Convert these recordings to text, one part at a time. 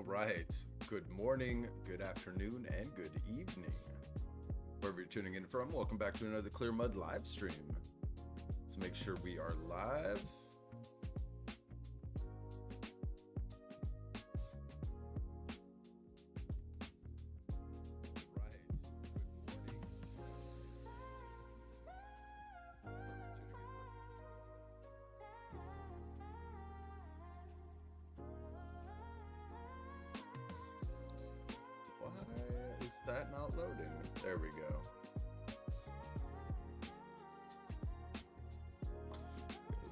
All right. Good morning, good afternoon, and good evening. Wherever you're tuning in from, welcome back to another Clearmud live stream. Let's make sure we are live. Why is that not loading? There we go.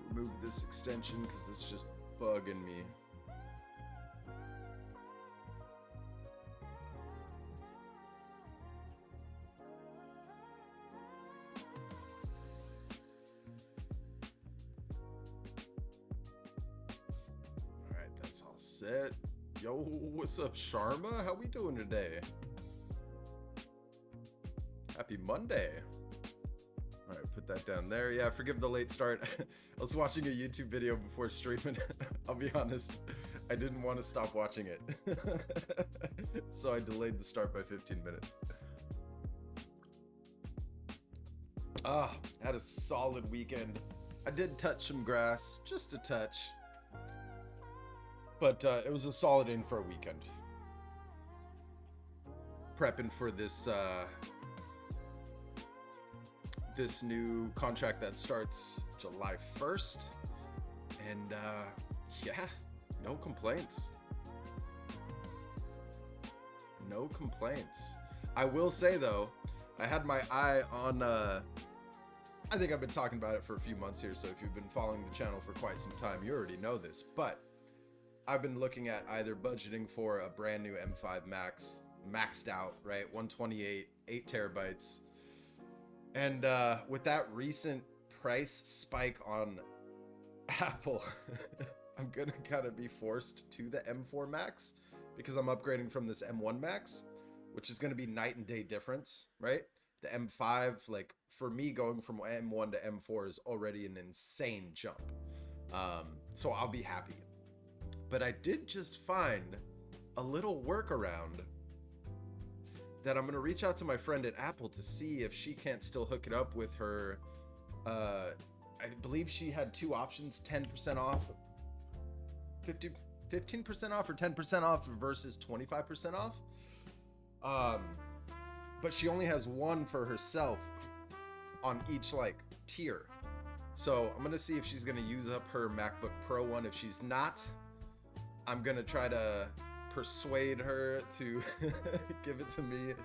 Remove this extension because it's just bugging me. All right, that's all set. Yo, what's up, Sharma? How we doing today? Happy Monday. All right, put that down there. Yeah, forgive the late start. I was watching a YouTube video before streaming. I'll be honest, I didn't want to stop watching it. So I delayed the start by 15 minutes. Had a solid weekend. I did touch some grass, just a touch. But it was a solid in for a weekend. Prepping for this this new contract that starts July 1st. And yeah, no complaints. No complaints. I will say though, I had my eye on I think I've been talking about it for a few months here, so if you've been following the channel for quite some time, you already know this, but I've been looking at either budgeting for a brand new M5 Max, maxed out, right? 128, 8 terabytes. And with that recent price spike on Apple, I'm gonna kind of be forced to the M4 Max because I'm upgrading from this M1 Max, which is gonna be night and day difference, right? The M5, like for me, going from M1 to M4 is already an insane jump. So I'll be happy. But I did just find a little workaround that I'm going to reach out to my friend at Apple to see if she can't still hook it up with her. I believe she had two options, 10% off, 15% off or 10% off versus 25% off. But she only has one for herself on each like tier. So I'm going to see if she's going to use up her MacBook Pro one. If she's not, I'm gonna try to persuade her to give it to me,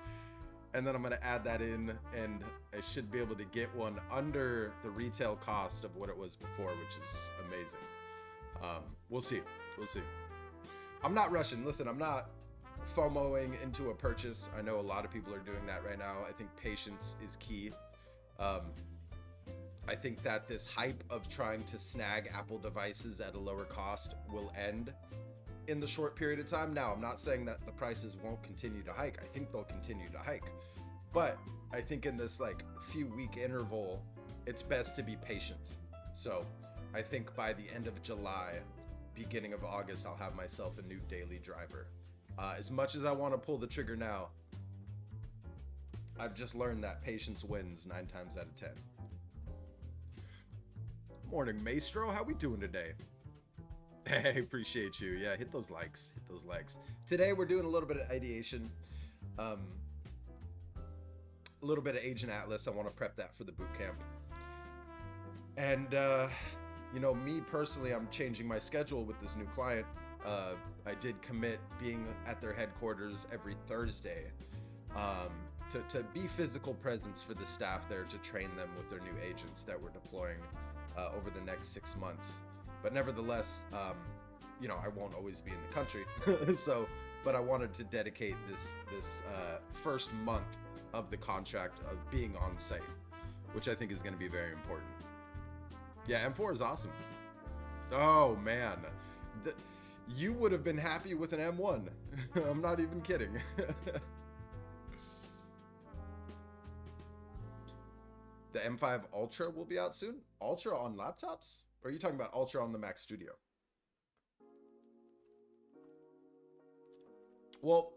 and then I'm gonna add that in, and I should be able to get one under the retail cost of what it was before, which is amazing. We'll see. We'll see. I'm not rushing. Listen, I'm not FOMOing into a purchase. I know a lot of people are doing that right now. I think patience is key. I think that this hype of trying to snag Apple devices at a lower cost will end in the short period of time. Now, I'm not saying that the prices won't continue to hike. I think they'll continue to hike. But I think in this like few week interval, it's best to be patient. So I think by the end of July, beginning of August, I'll have myself a new daily driver. As much as I want to pull the trigger now, I've just learned that patience wins 9 times out of 10. Morning, Maestro. How we doing today? Hey, appreciate you. Yeah, hit those likes. Hit those likes. Today we're doing a little bit of ideation, a little bit of Agent Atlas. I want to prep that for the bootcamp. And you know, me personally, I'm changing my schedule with this new client. I did commit being at their headquarters every Thursday to be physical presence for the staff there, to train them with their new agents that we're deploying over the next 6 months. But nevertheless, you know, I won't always be in the country. But I wanted to dedicate this first month of the contract of being on site, which I think is going to be very important. Yeah, M4 is awesome. Oh man, you would have been happy with an M1. I'm not even kidding. The M5 Ultra will be out soon. Ultra on laptops? Or are you talking about Ultra on the Mac Studio? Well,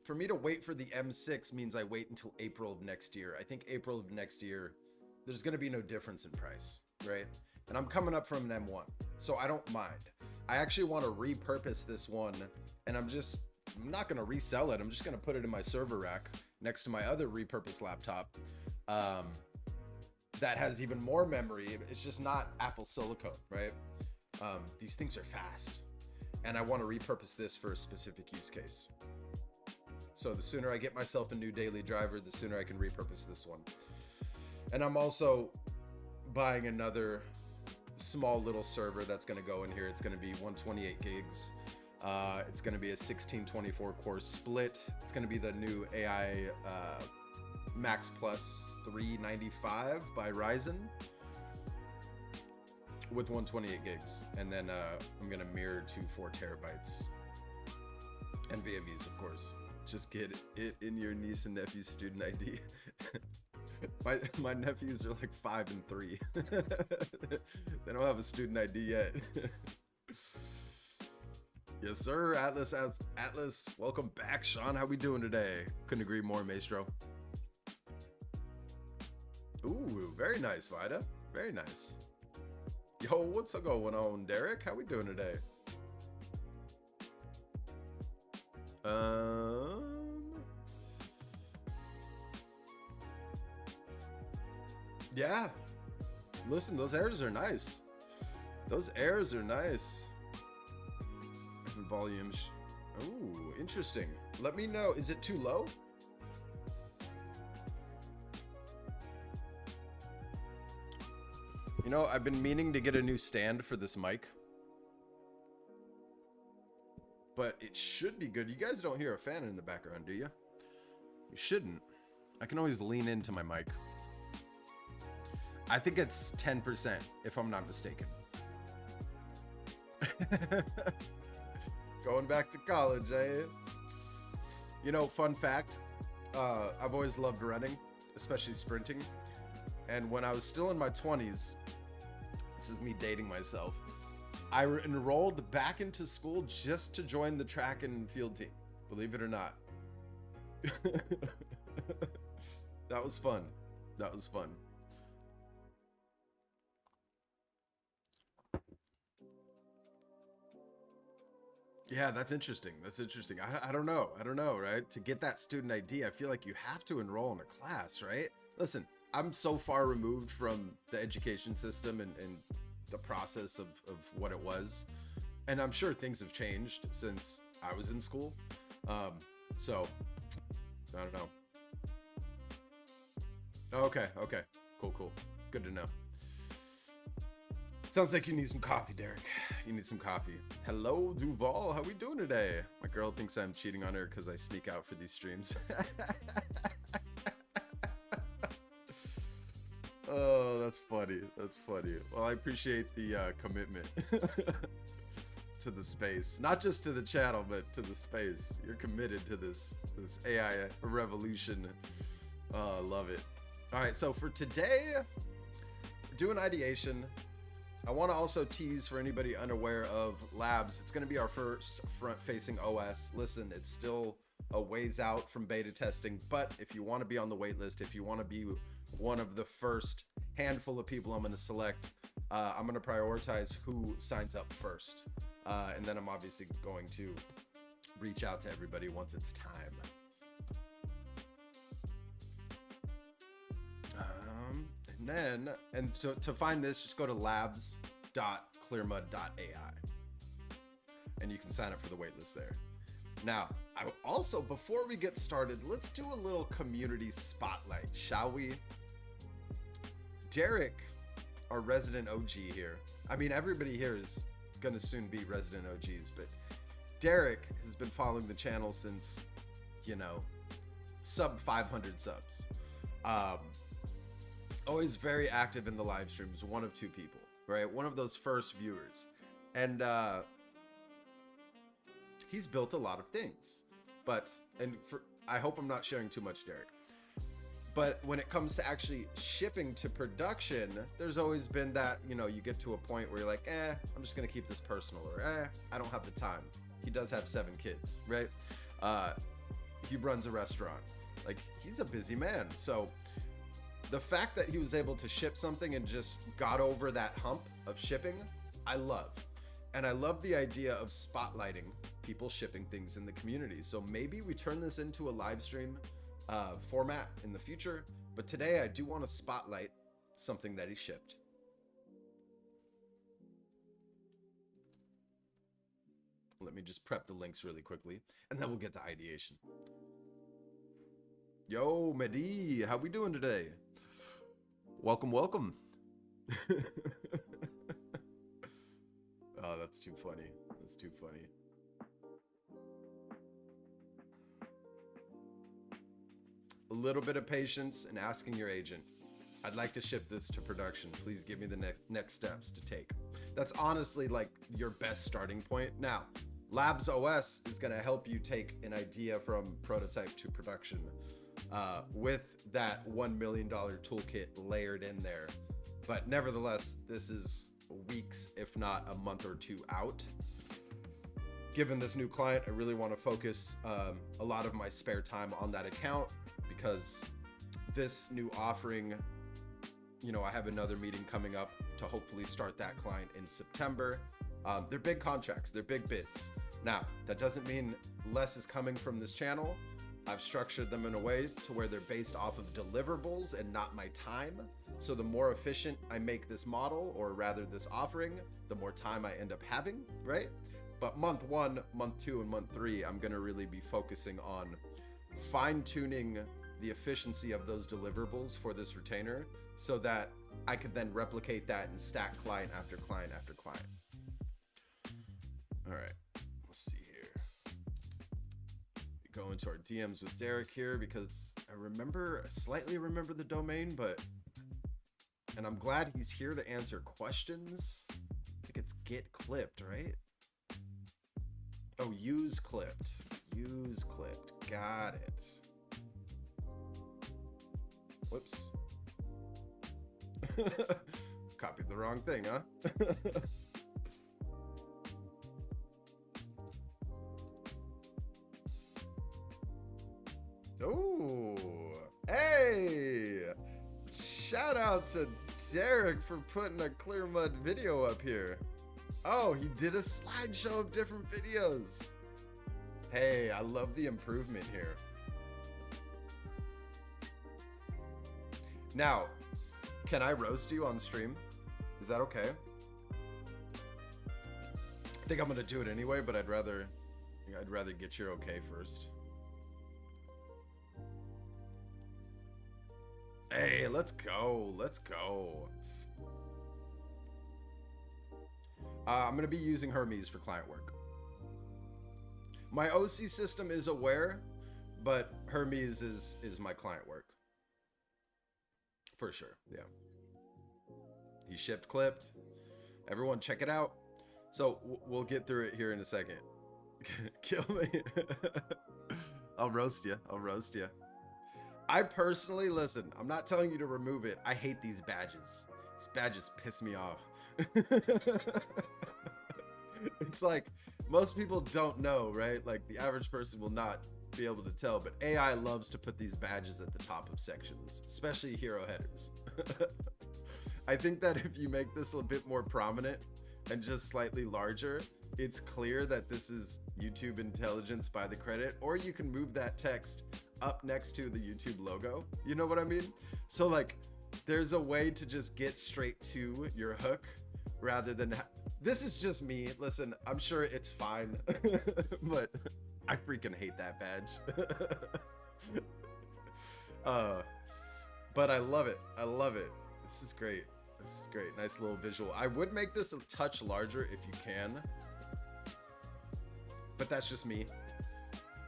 for me to wait for the M6 means I wait until April of next year. I think April of next year, there's going to be no difference in price, right? And I'm coming up from an M1, so I don't mind. I actually want to repurpose this one, and I'm not going to resell it. I'm just going to put it in my server rack next to my other repurposed laptop that has even more memory. It's just not Apple silicone, right? These things are fast, and I want to repurpose this for a specific use case. So the sooner I get myself a new daily driver, the sooner I can repurpose this one. And I'm also buying another small little server that's going to go in here. It's going to be 128 gigs. It's going to be a 1624 core split. It's going to be the new AI Max Plus 395 by Ryzen with 128 gigs. And then I'm going to mirror to 4 terabytes and VMEs, of course. Just get it in your niece and nephew's student ID. my nephews are like 5 and 3. They don't have a student ID yet. Yes, sir. Atlas. Welcome back, Sean. How we doing today? Couldn't agree more, Maestro. Ooh, very nice, Vida. Very nice. Yo, what's going on, Derek? How we doing today? Yeah. Listen, those errors are nice. Those errors are nice. Volumes. Ooh, interesting. Let me know. Is it too low? You know, I've been meaning to get a new stand for this mic, but it should be good. You guys don't hear a fan in the background, do you? You shouldn't. I can always lean into my mic. I think it's 10%, if I'm not mistaken. Going back to college, eh? You know, fun fact, I've always loved running, especially sprinting. And when I was still in my 20s, this is me dating myself, I enrolled back into school just to join the track and field team, believe it or not. That was fun. That was fun. Yeah, that's interesting. That's interesting. I don't know. I don't know, right? To get that student ID, I feel like you have to enroll in a class, right? Listen, I'm so far removed from the education system and the process of what it was. And I'm sure things have changed since I was in school. So, I don't know. Okay, okay. Cool. Good to know. Sounds like you need some coffee, Derek. You need some coffee. Hello, Duval. How we doing today? My girl thinks I'm cheating on her because I sneak out for these streams. Oh, that's funny. That's funny. Well, I appreciate the commitment to the space. Not just to the channel, but to the space. You're committed to this AI revolution. Oh, I love it. All right, so for today, doing ideation. I want to also tease for anybody unaware of Labs. It's going to be our first front-facing OS. Listen, it's still a ways out from beta testing, but if you want to be on the waitlist, if you want to be one of the first handful of people I'm going to select, I'm going to prioritize who signs up first. And then I'm obviously going to reach out to everybody once it's time. And to find this, just go to labs.clearmud.ai and you can sign up for the waitlist there. Now, I also, before we get started, let's do a little community spotlight, shall we? Derek, our resident OG here. I mean, everybody here is going to soon be resident OGs, but Derek has been following the channel since, you know, sub 500 subs. Always very active in the live streams, one of two people, right? One of those first viewers. And he's built a lot of things, I hope I'm not sharing too much, Derek. But when it comes to actually shipping to production, there's always been that, you know, you get to a point where you're like, I'm just gonna keep this personal, or I don't have the time. He does have 7 kids, right? He runs a restaurant. Like, he's a busy man. So the fact that he was able to ship something and just got over that hump of shipping, I love. And I love the idea of spotlighting people shipping things in the community. So maybe we turn this into a live stream format in the future. But today I do want to spotlight something that he shipped. Let me just prep the links really quickly, and then we'll get to ideation. Yo, Mehdi, how we doing today? Welcome, welcome. Oh, that's too funny. That's too funny. A little bit of patience and asking your agent. I'd like to ship this to production. Please give me the next steps to take. That's honestly like your best starting point. Now, Labs OS is going to help you take an idea from prototype to production with that $1 million toolkit layered in there. But nevertheless, this is weeks, if not a month or two out. Given this new client, I really want to focus a lot of my spare time on that account, because this new offering, you know, I have another meeting coming up to hopefully start that client in September. They're big contracts, they're big bids. Now, that doesn't mean less is coming from this channel. I've structured them in a way to where they're based off of deliverables and not my time. So the more efficient I make this model, or rather this offering, the more time I end up having, right? But month 1, month 2, and month 3, I'm gonna really be focusing on fine-tuning the efficiency of those deliverables for this retainer so that I could then replicate that and stack client after client after client. All right, let's see here. We go into our DMs with Derek here because I slightly remember the domain, and I'm glad he's here to answer questions. I think it's get clipped, right? Oh, use clipped. Use clipped. Got it. Whoops. Copied the wrong thing, huh? Oh, hey! Shout out to Derek for putting a Clearmud video up here. Oh, he did a slideshow of different videos. Hey, I love the improvement here. Now, can I roast you on stream? Is that okay? I think I'm gonna do it anyway, but I'd rather get your okay first. Hey, let's go. Let's go. I'm going to be using Hermes for client work. My OC system is aware, but Hermes is my client work. For sure, yeah. He shipped clipped. Everyone check it out. So we'll get through it here in a second. Kill me. I'll roast you. I'll roast you. I personally, listen, I'm not telling you to remove it. I hate these badges. These badges piss me off. It's like, most people don't know, right? Like, the average person will not be able to tell, but AI loves to put these badges at the top of sections, especially hero headers. I think that if you make this a bit more prominent and just slightly larger, it's clear that this is YouTube intelligence by the credit, or you can move that text up next to the YouTube logo. You know what I mean? So like, there's a way to just get straight to your hook rather than this is just me. Listen, I'm sure it's fine, but I freaking hate that badge. But I love it. I love it. This is great. This is great. Nice little visual. I would make this a touch larger if you can, but that's just me.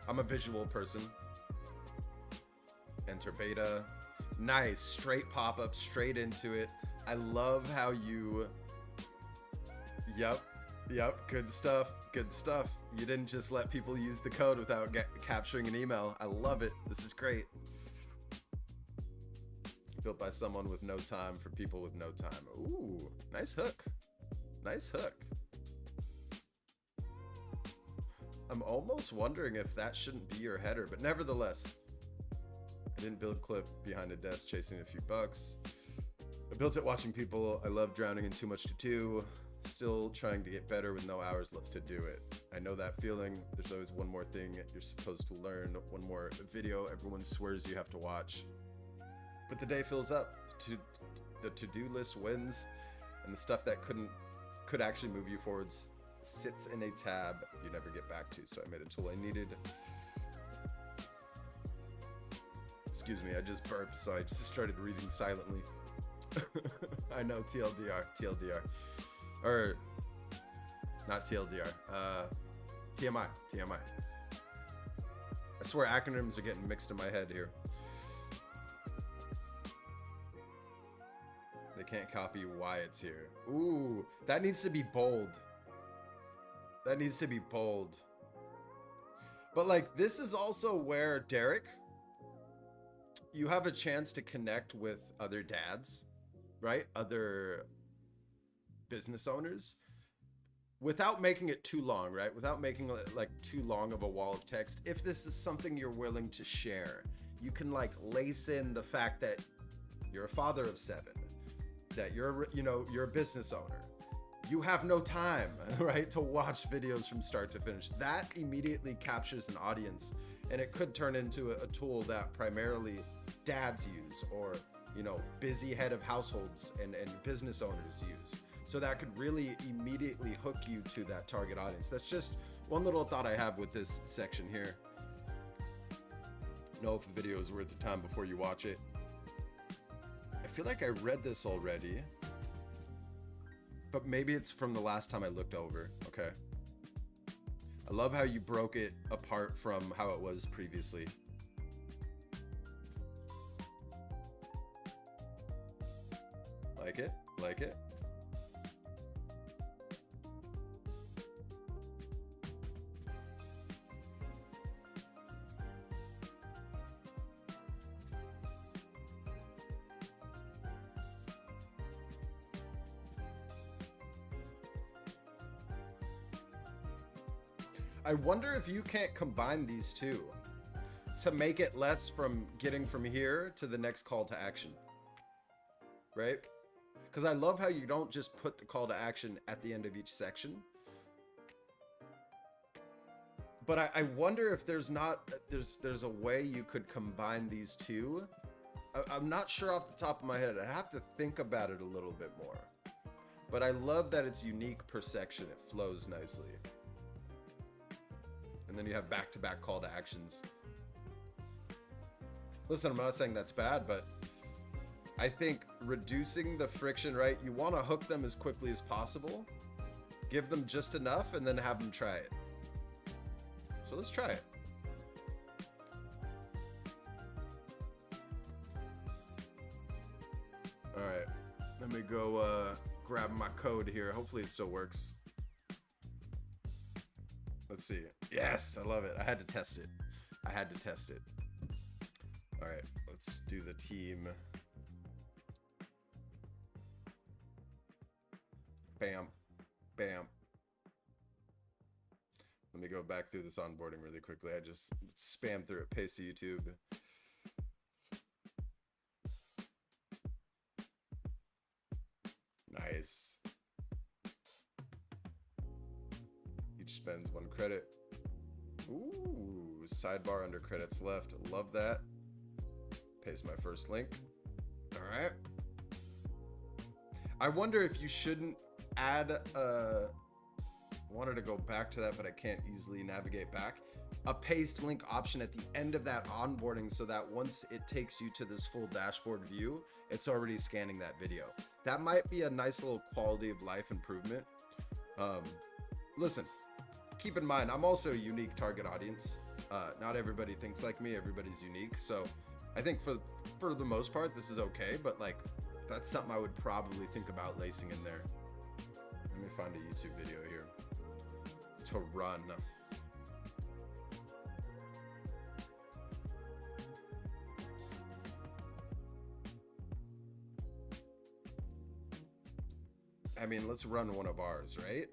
I'm a visual person. Enter beta. Nice. Straight pop-up, straight into it. I love how you... Yep. Good stuff. Good stuff. You didn't just let people use the code without capturing an email. I love it. This is great. Built by someone with no time for people with no time. Ooh, nice hook. Nice hook. I'm almost wondering if that shouldn't be your header, but nevertheless, I didn't build clip behind a desk chasing a few bucks. I built it watching people. I love drowning in too much to do. Still trying to get better with no hours left to do it. I know that feeling. There's always one more thing you're supposed to learn, one more video everyone swears you have to watch. But the day fills up. The to-do list wins, and the stuff that could actually move you forwards sits in a tab you never get back to. So I made a tool I needed. Excuse me, I just burped, so I just started reading silently. I know, TLDR. Or, not TLDR, TMI. I swear acronyms are getting mixed in my head here. They can't copy why it's here. Ooh, that needs to be bold. That needs to be bold. But like, this is also where, Derek, you have a chance to connect with other dads, right? Other business owners, without making it too long, right? Without making it like too long of a wall of text. If this is something you're willing to share, you can like lace in the fact that you're a father of 7, that you're a business owner. You have no time, right, to watch videos from start to finish. That immediately captures an audience, and it could turn into a tool that primarily dads use, or busy head of households and business owners use. So that could really immediately hook you to that target audience. That's just one little thought I have with this section here. Know if a video is worth the time before you watch it. I feel like I read this already, but maybe it's from the last time I looked over. Okay. I love how you broke it apart from how it was previously. Like it? Like it? I wonder if you can't combine these two to make it less from getting from here to the next call to action, right? Because I love how you don't just put the call to action at the end of each section. But I wonder if there's a way you could combine these two. I'm not sure off the top of my head. I have to think about it a little bit more. But I love that it's unique per section. It flows nicely. And then you have back-to-back call to actions. Listen, I'm not saying that's bad, but I think reducing the friction, right? You want to hook them as quickly as possible, give them just enough, and then have them try it. So let's try it. All right, let me go grab my code here. Hopefully it still works. Let's see. Yes, I love it. I had to test it. All right, let's do the team. Bam, bam. Let me go back through this onboarding really quickly. I just spam through it, paste to YouTube. Nice. Each spends 1 credit. Ooh, sidebar under credits left. Love that. Paste my first link. All right. I wonder if you shouldn't add a... wanted to go back to that, but I can't easily navigate back. A paste link option at the end of that onboarding, so that once it takes you to this full dashboard view, it's already scanning that video. That might be a nice little quality of life improvement. Listen, keep in mind, I'm also a unique target audience. Not everybody thinks like me. Everybody's unique. So I think for the most part, this is okay. But like, that's something I would probably think about lacing in there. Let me find a YouTube video here to run. I mean, let's run one of ours, right?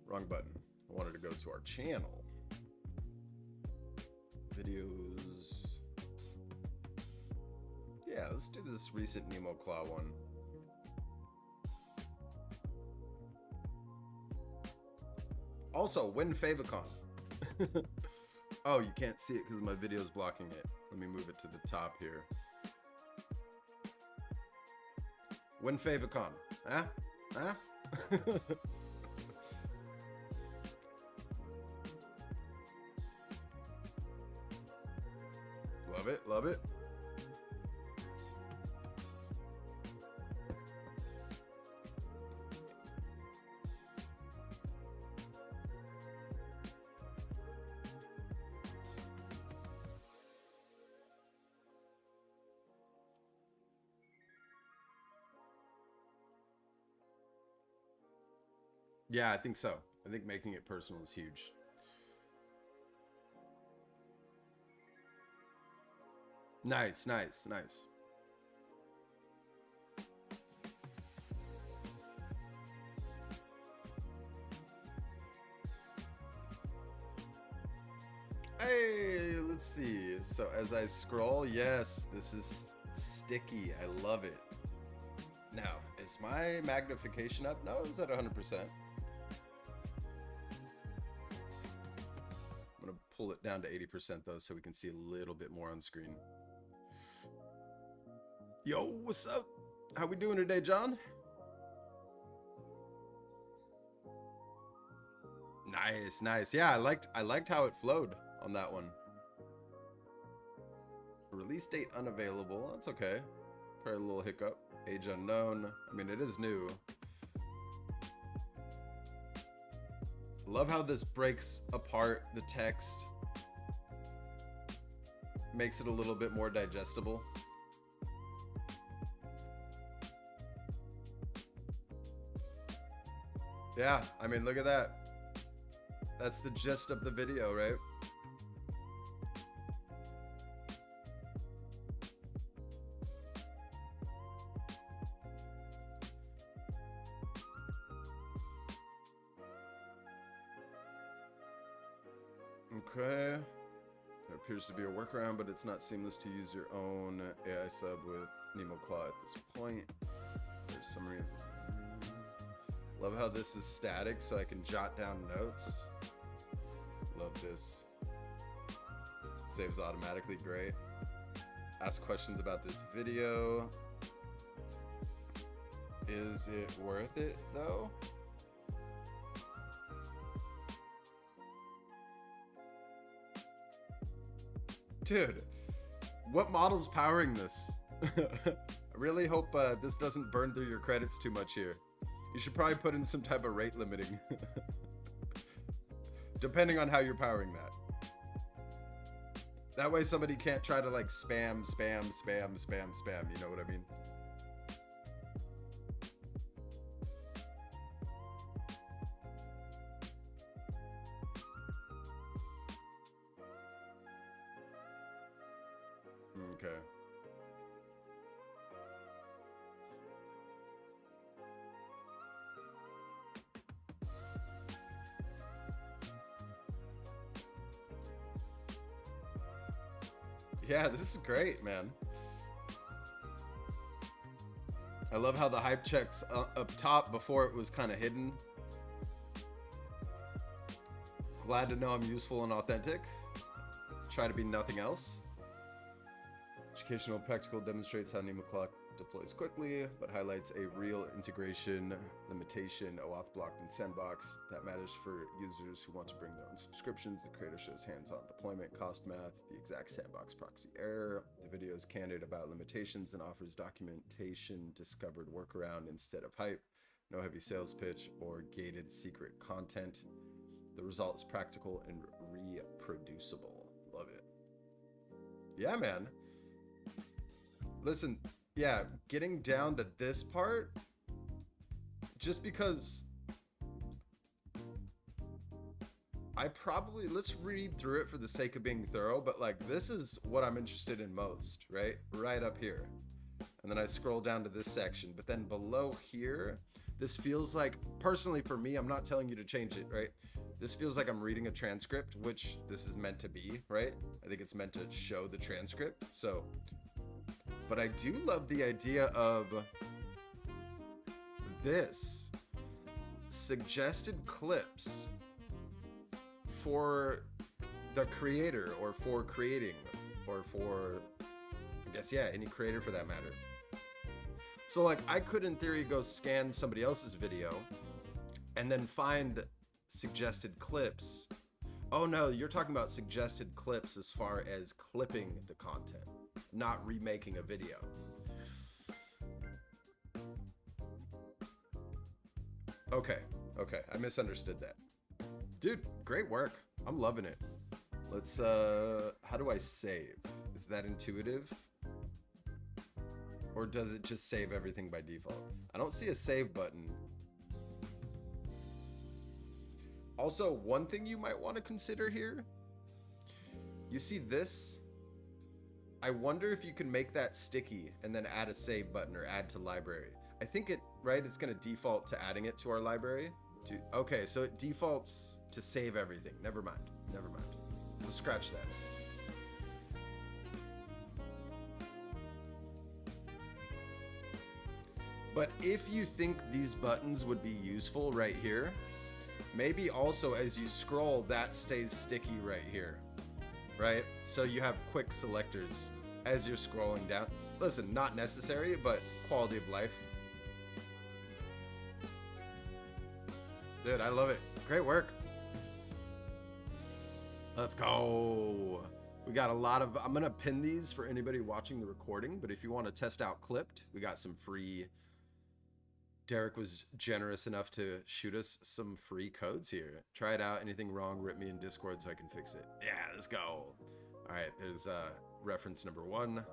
Wrong button. I wanted to go to our channel. Videos. Yeah, let's do this recent Claude one. Also, win Favicon. Oh, you can't see it because my video's blocking it. Let me move it to the top here. Win Favicon. Huh? Huh? Love it, love it. Yeah, I think so. I think making it personal is huge. Nice, nice, nice. Hey, let's see. So as I scroll, yes, this is sticky. I love it. Now, is my magnification up? No, it's at 100%. I'm gonna pull it down to 80% though, so we can see a little bit more on screen. Yo, what's up? How we doing today, John? Nice, nice. Yeah, I liked how it flowed on that one. Release date unavailable. That's okay. Probably a little hiccup. Age unknown. I mean, it is new. Love how this breaks apart the text. Makes it a little bit more digestible. Yeah, I mean, look at that. That's the gist of the video, right? Okay. There appears to be a workaround, but it's not seamless to use your own AI sub with Claude at this point. There's a summary of the... Love how this is static, so I can jot down notes. Love this. Saves automatically, great. Ask questions about this video. Is it worth it, though? Dude, what model's powering this? I really hope this doesn't burn through your credits too much here. You should probably put in some type of rate limiting. Depending on how you're powering that. That way somebody can't try to like spam. You know what I mean? Okay. Yeah, this is great, man. I love how the hype check's up top before it was kind of hidden. Glad to know I'm useful and authentic. Try to be nothing else. Educational practical demonstrates how Claude deploys quickly, but highlights a real integration limitation, OAuth blocked in Sandbox. That matters for users who want to bring their own subscriptions. The creator shows hands-on deployment, cost math, the exact Sandbox proxy error. The video is candid about limitations and offers documentation, discovered workaround instead of hype. No heavy sales pitch or gated secret content. The result is practical and reproducible. Love it. Yeah, man. Listen, yeah, getting down to this part, just because let's read through it for the sake of being thorough, but like this is what I'm interested in most, right? Right up here. And then I scroll down to this section, but then below here, this feels like, personally for me, I'm not telling you to change it, right? This feels like I'm reading a transcript, which this is meant to be, right? I think it's meant to show the transcript. So, but I do love the idea of this suggested clips for the creator, or for creating, or for, I guess, yeah, any creator for that matter. So like I could in theory go scan somebody else's video and then find suggested clips. Oh no, you're talking about suggested clips as far as clipping the content, not remaking a video. Okay, I misunderstood that. Dude, great work. I'm loving it. Let's, how do I save? Is that intuitive? Or does it just save everything by default? I don't see a save button. Also, one thing you might want to consider here, you see this? I wonder if you can make that sticky and then add a save button or add to library. I think it, right, it's going to default to adding it to our library. Okay, so it defaults to save everything. Never mind. So scratch that. But if you think these buttons would be useful right here, maybe also as you scroll, that stays sticky right here, right? So you have quick selectors as you're scrolling down. Listen, not necessary, but quality of life. Dude, I love it. Great work. Let's go. We got a lot of, I'm gonna pin these for anybody watching the recording, but if you want to test out Clipped, we got some free, Derek was generous enough to shoot us some free codes here. Try it out. Anything wrong, rip me in Discord so I can fix it. Yeah, let's go. All right, there's reference number 1.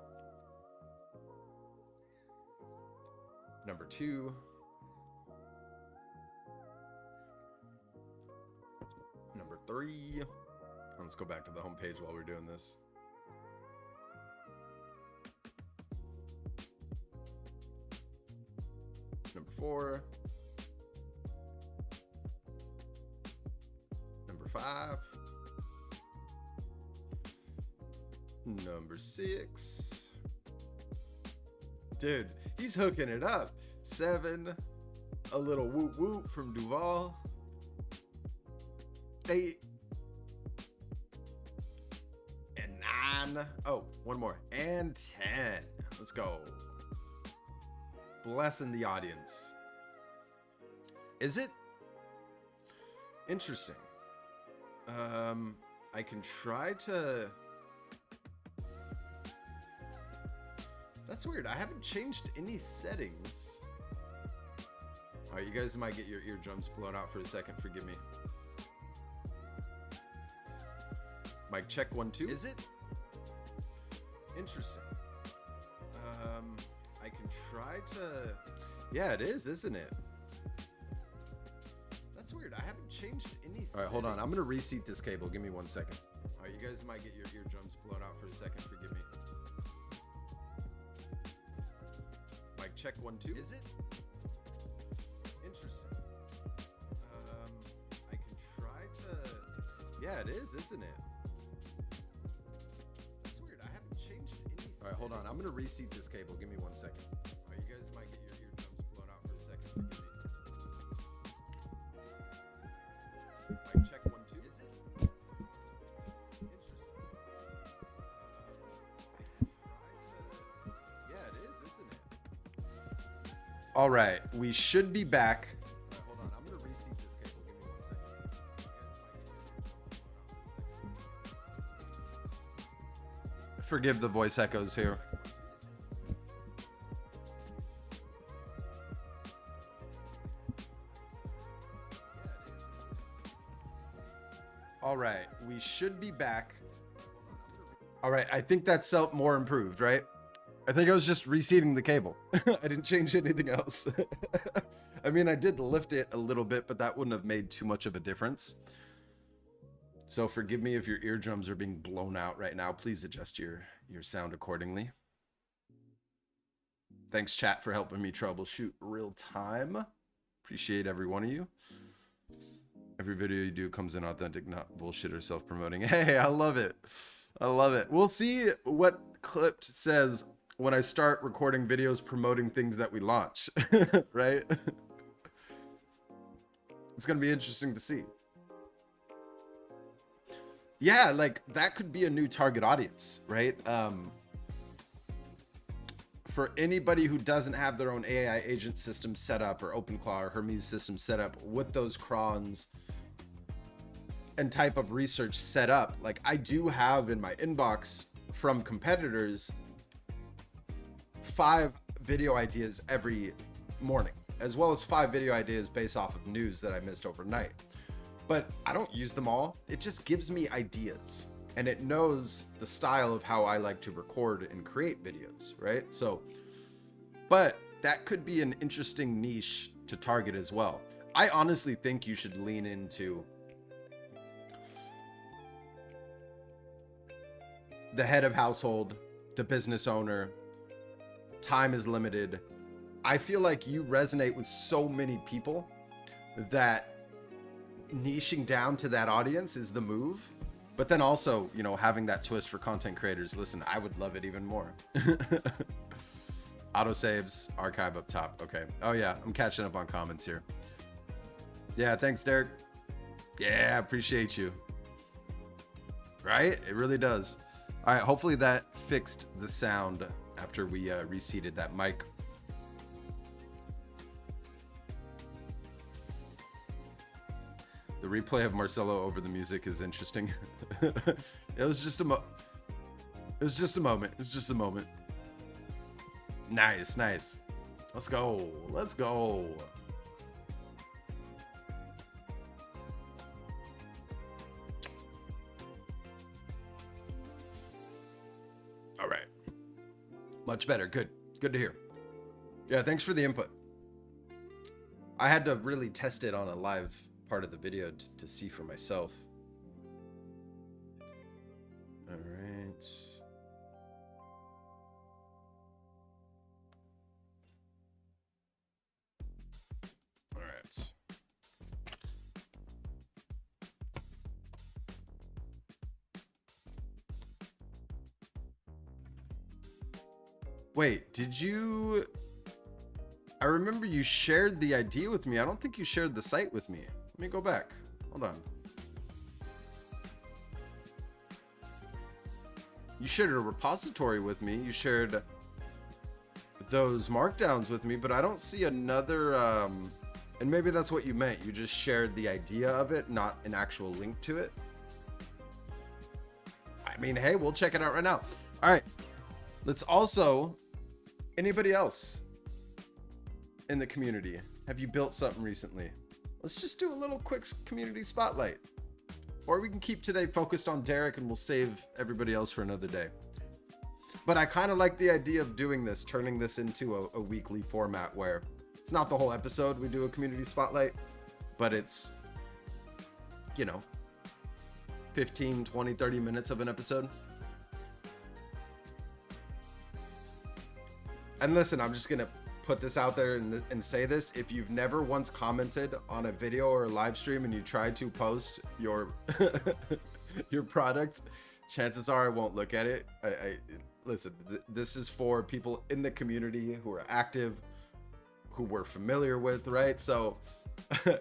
Number 2. Number 3. Let's go back to the home page while we're doing this. Number 4. Number 5. Number 6. Dude, he's hooking it up. 7. A little whoop whoop from Duval. 8. And 9. Oh, one more. And 10. Let's go. Blessing the audience. Is it? Interesting. I can try to... That's weird. I haven't changed any settings. All right, you guys might get your eardrums blown out for a second. Forgive me. Mic check 1 2. Is it? Interesting. I can try to... Yeah, it is, isn't it? That's weird. I haven't changed any settings. All right, hold on. I'm going to reseat this cable. Give me 1 second. All right, you guys might get your eardrums blown out for a second. Forgive me. Mic check 1 2. Is it? Interesting. I can try to... Yeah, it is, isn't it? That's weird. I haven't changed any... All right, hold on. I'm going to reseat this cable. Give me 1 second. All right, you guys might get your eardrums blown out for a second. Forgive me. Mic check 1 2. Is it? Interesting. Yeah, it is, isn't it? All right, we should be back. Hold on, I'm gonna reseat this cable. Give me 1 second. Forgive the voice echoes here. All right, we should be back. All right, I think that's more improved, right? I think I was just reseating the cable. I didn't change anything else. I mean, I did lift it a little bit, but that wouldn't have made too much of a difference. So forgive me if your eardrums are being blown out right now. Please adjust your sound accordingly. Thanks, chat, for helping me troubleshoot real time. Appreciate every one of you. Every video you do comes in authentic, not bullshit or self-promoting. Hey, I love it. I love it. We'll see what Clipped says when I start recording videos promoting things that we launch, right? It's going to be interesting to see. Yeah, like that could be a new target audience, right? For anybody who doesn't have their own AI agent system set up, or OpenClaw or Hermes system set up with those crons and type of research set up, like I do have in my inbox from competitors 5 video ideas every morning, as well as 5 video ideas based off of news that I missed overnight. But I don't use them all. It just gives me ideas, and it knows the style of how I like to record and create videos, right? So, but that could be an interesting niche to target as well. I honestly think you should lean into the head of household, the business owner. Time is limited. I feel like you resonate with so many people that niching down to that audience is the move. But then also, you know, having that twist for content creators. Listen, I would love it even more. Autosaves, archive up top. Okay. Oh yeah, I'm catching up on comments here. Yeah, thanks, Derek. Yeah, appreciate you. Right? It really does. All right, hopefully that fixed the sound after we reseated that mic. The replay of Marcelo over the music is interesting. It was just a moment. It's just a moment. Nice, nice. Let's go. Let's go. All right. Much better. Good. Good to hear. Yeah, thanks for the input. I had to really test it on a live part of the video to see for myself. All right. All right. Wait, did you... I remember you shared the idea with me. I don't think you shared the site with me. Let me go back. Hold on. You shared a repository with me. You shared those markdowns with me, but I don't see another... and maybe that's what you meant. You just shared the idea of it, not an actual link to it. I mean, hey, we'll check it out right now. All right. Let's also... Anybody else in the community? Have you built something recently? Let's just do a little quick community spotlight. Or we can keep today focused on Derek and we'll save everybody else for another day. But I kind of like the idea of doing this, turning this into a weekly format where it's not the whole episode we do a community spotlight, but it's, you know, 15, 20, 30 minutes of an episode. And listen, I'm just going to put this out there and say this. If you've never once commented on a video or a live stream and you try to post your your product, chances are I won't look at it. Listen, this is for people in the community who are active, who we're familiar with, right? So if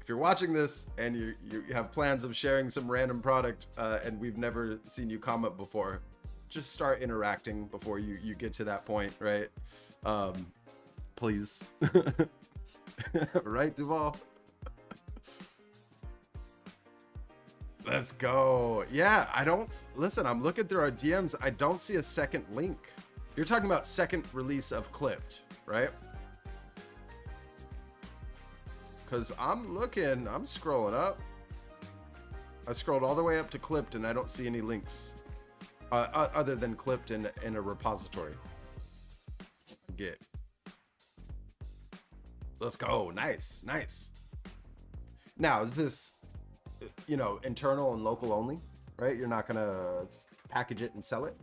you're watching this and you have plans of sharing some random product and we've never seen you comment before, just start interacting before you get to that point, right? Please. Right, Duval? Let's go. Yeah, listen, I'm looking through our DMs. I don't see a second link. You're talking about second release of Clipped, right? Because I'm scrolling up. I scrolled all the way up to Clipped and I don't see any links. Other than Clipped in a repository. Get. Let's go. Nice, nice. Now, is this, you know, internal and local only, right? You're not gonna package it and sell it?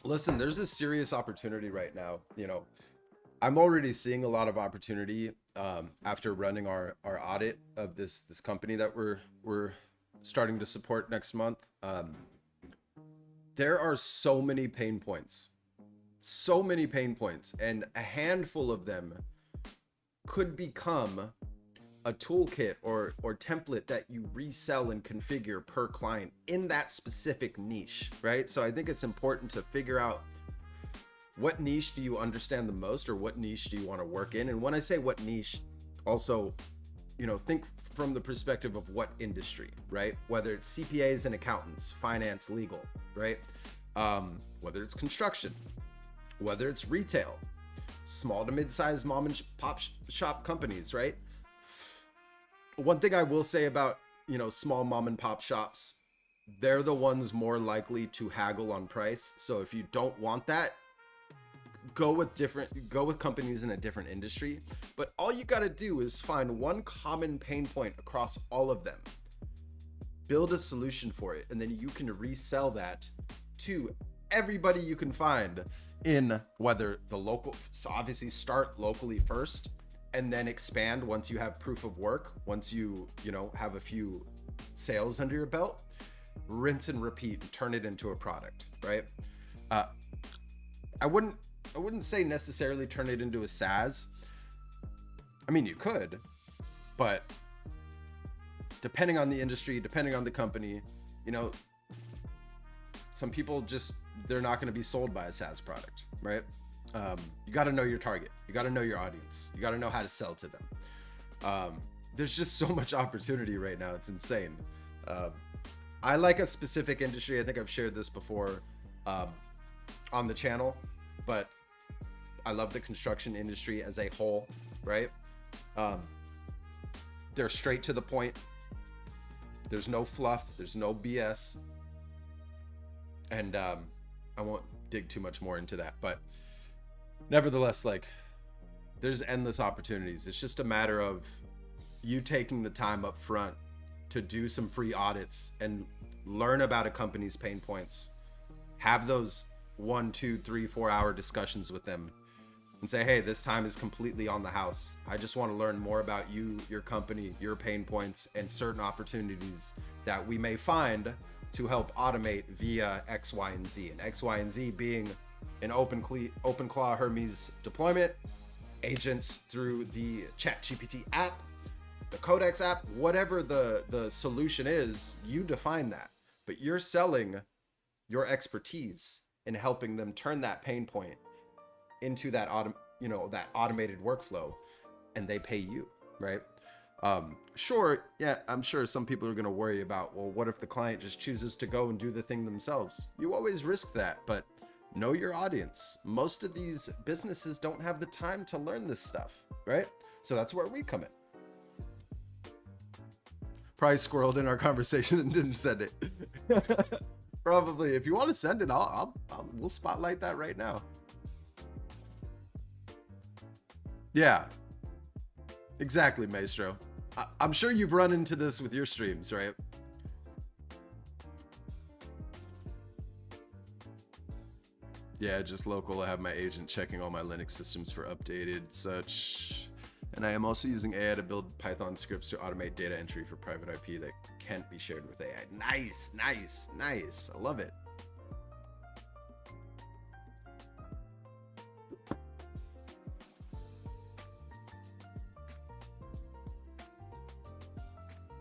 Listen, there's a serious opportunity right now, you know. I'm already seeing a lot of opportunity after running our audit of this company that we're starting to support next month. There are so many pain points, and a handful of them could become a toolkit or template that you resell and configure per client in that specific niche, right? So I think it's important to figure out what niche do you understand the most, or what niche do you want to work in? And when I say what niche, also, think from the perspective of what industry, right? Whether it's CPAs and accountants, finance, legal, right? Whether it's construction, whether it's retail, small to mid-sized mom and pop shop companies, right? One thing I will say about, small mom and pop shops, they're the ones more likely to haggle on price. So if you don't want that, go with companies in a different industry. But all you got to do is find one common pain point across all of them, build a solution for it, and then you can resell that to everybody you can find in whether the local. So obviously start locally first and then expand once you have proof of work, once you have a few sales under your belt. Rinse and repeat and turn it into a product, right? I wouldn't say necessarily turn it into a SaaS. I mean, you could, but depending on the industry, depending on the company, some people they're not going to be sold by a SaaS product, right? You got to know your target. You got to know your audience. You got to know how to sell to them. There's just so much opportunity right now. It's insane. I like a specific industry. I think I've shared this before on the channel, but I love the construction industry as a whole, right? They're straight to the point. There's no fluff. There's no BS. And I won't dig too much more into that, but nevertheless, there's endless opportunities. It's just a matter of you taking the time up front to do some free audits and learn about a company's pain points. Have those 1, 2, 3, 4 hour discussions with them and say, hey, this time is completely on the house. I just want to learn more about you, your company, your pain points, and certain opportunities that we may find to help automate via X, Y, and Z. And X, Y, and Z being an OpenClaw Hermes deployment, agents through the ChatGPT app, the Codex app, whatever the solution is, you define that. But you're selling your expertise in helping them turn that pain point into that that automated workflow, and they pay you, right? Sure, yeah, I'm sure some people are going to worry about, well, what if the client just chooses to go and do the thing themselves? You always risk that, but know your audience. Most of these businesses don't have the time to learn this stuff, right? So that's where we come in. Probably squirreled in our conversation and didn't send it. Probably. If you want to send it, we'll spotlight that right now. Yeah, exactly, Maestro. I'm sure you've run into this with your streams, right? Yeah, just local. I have my agent checking all my Linux systems for updated such. And I am also using AI to build Python scripts to automate data entry for private IP that can't be shared with AI. Nice, nice, nice. I love it.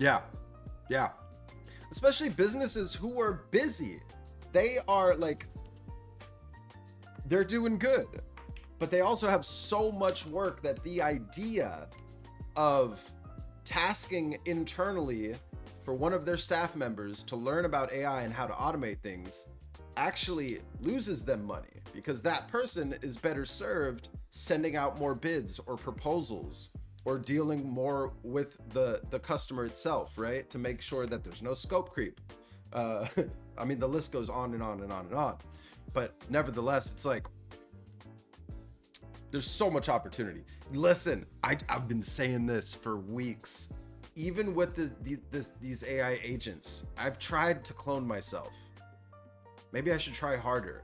Yeah, yeah. Especially businesses who are busy. They are they're doing good, but they also have so much work that the idea of tasking internally for one of their staff members to learn about AI and how to automate things actually loses them money, because that person is better served sending out more bids or proposals or dealing more with the customer itself, right? To make sure that there's no scope creep. I mean, the list goes on and on and on and on. But nevertheless, it's there's so much opportunity. Listen, I've been saying this for weeks. Even with these AI agents, I've tried to clone myself. Maybe I should try harder.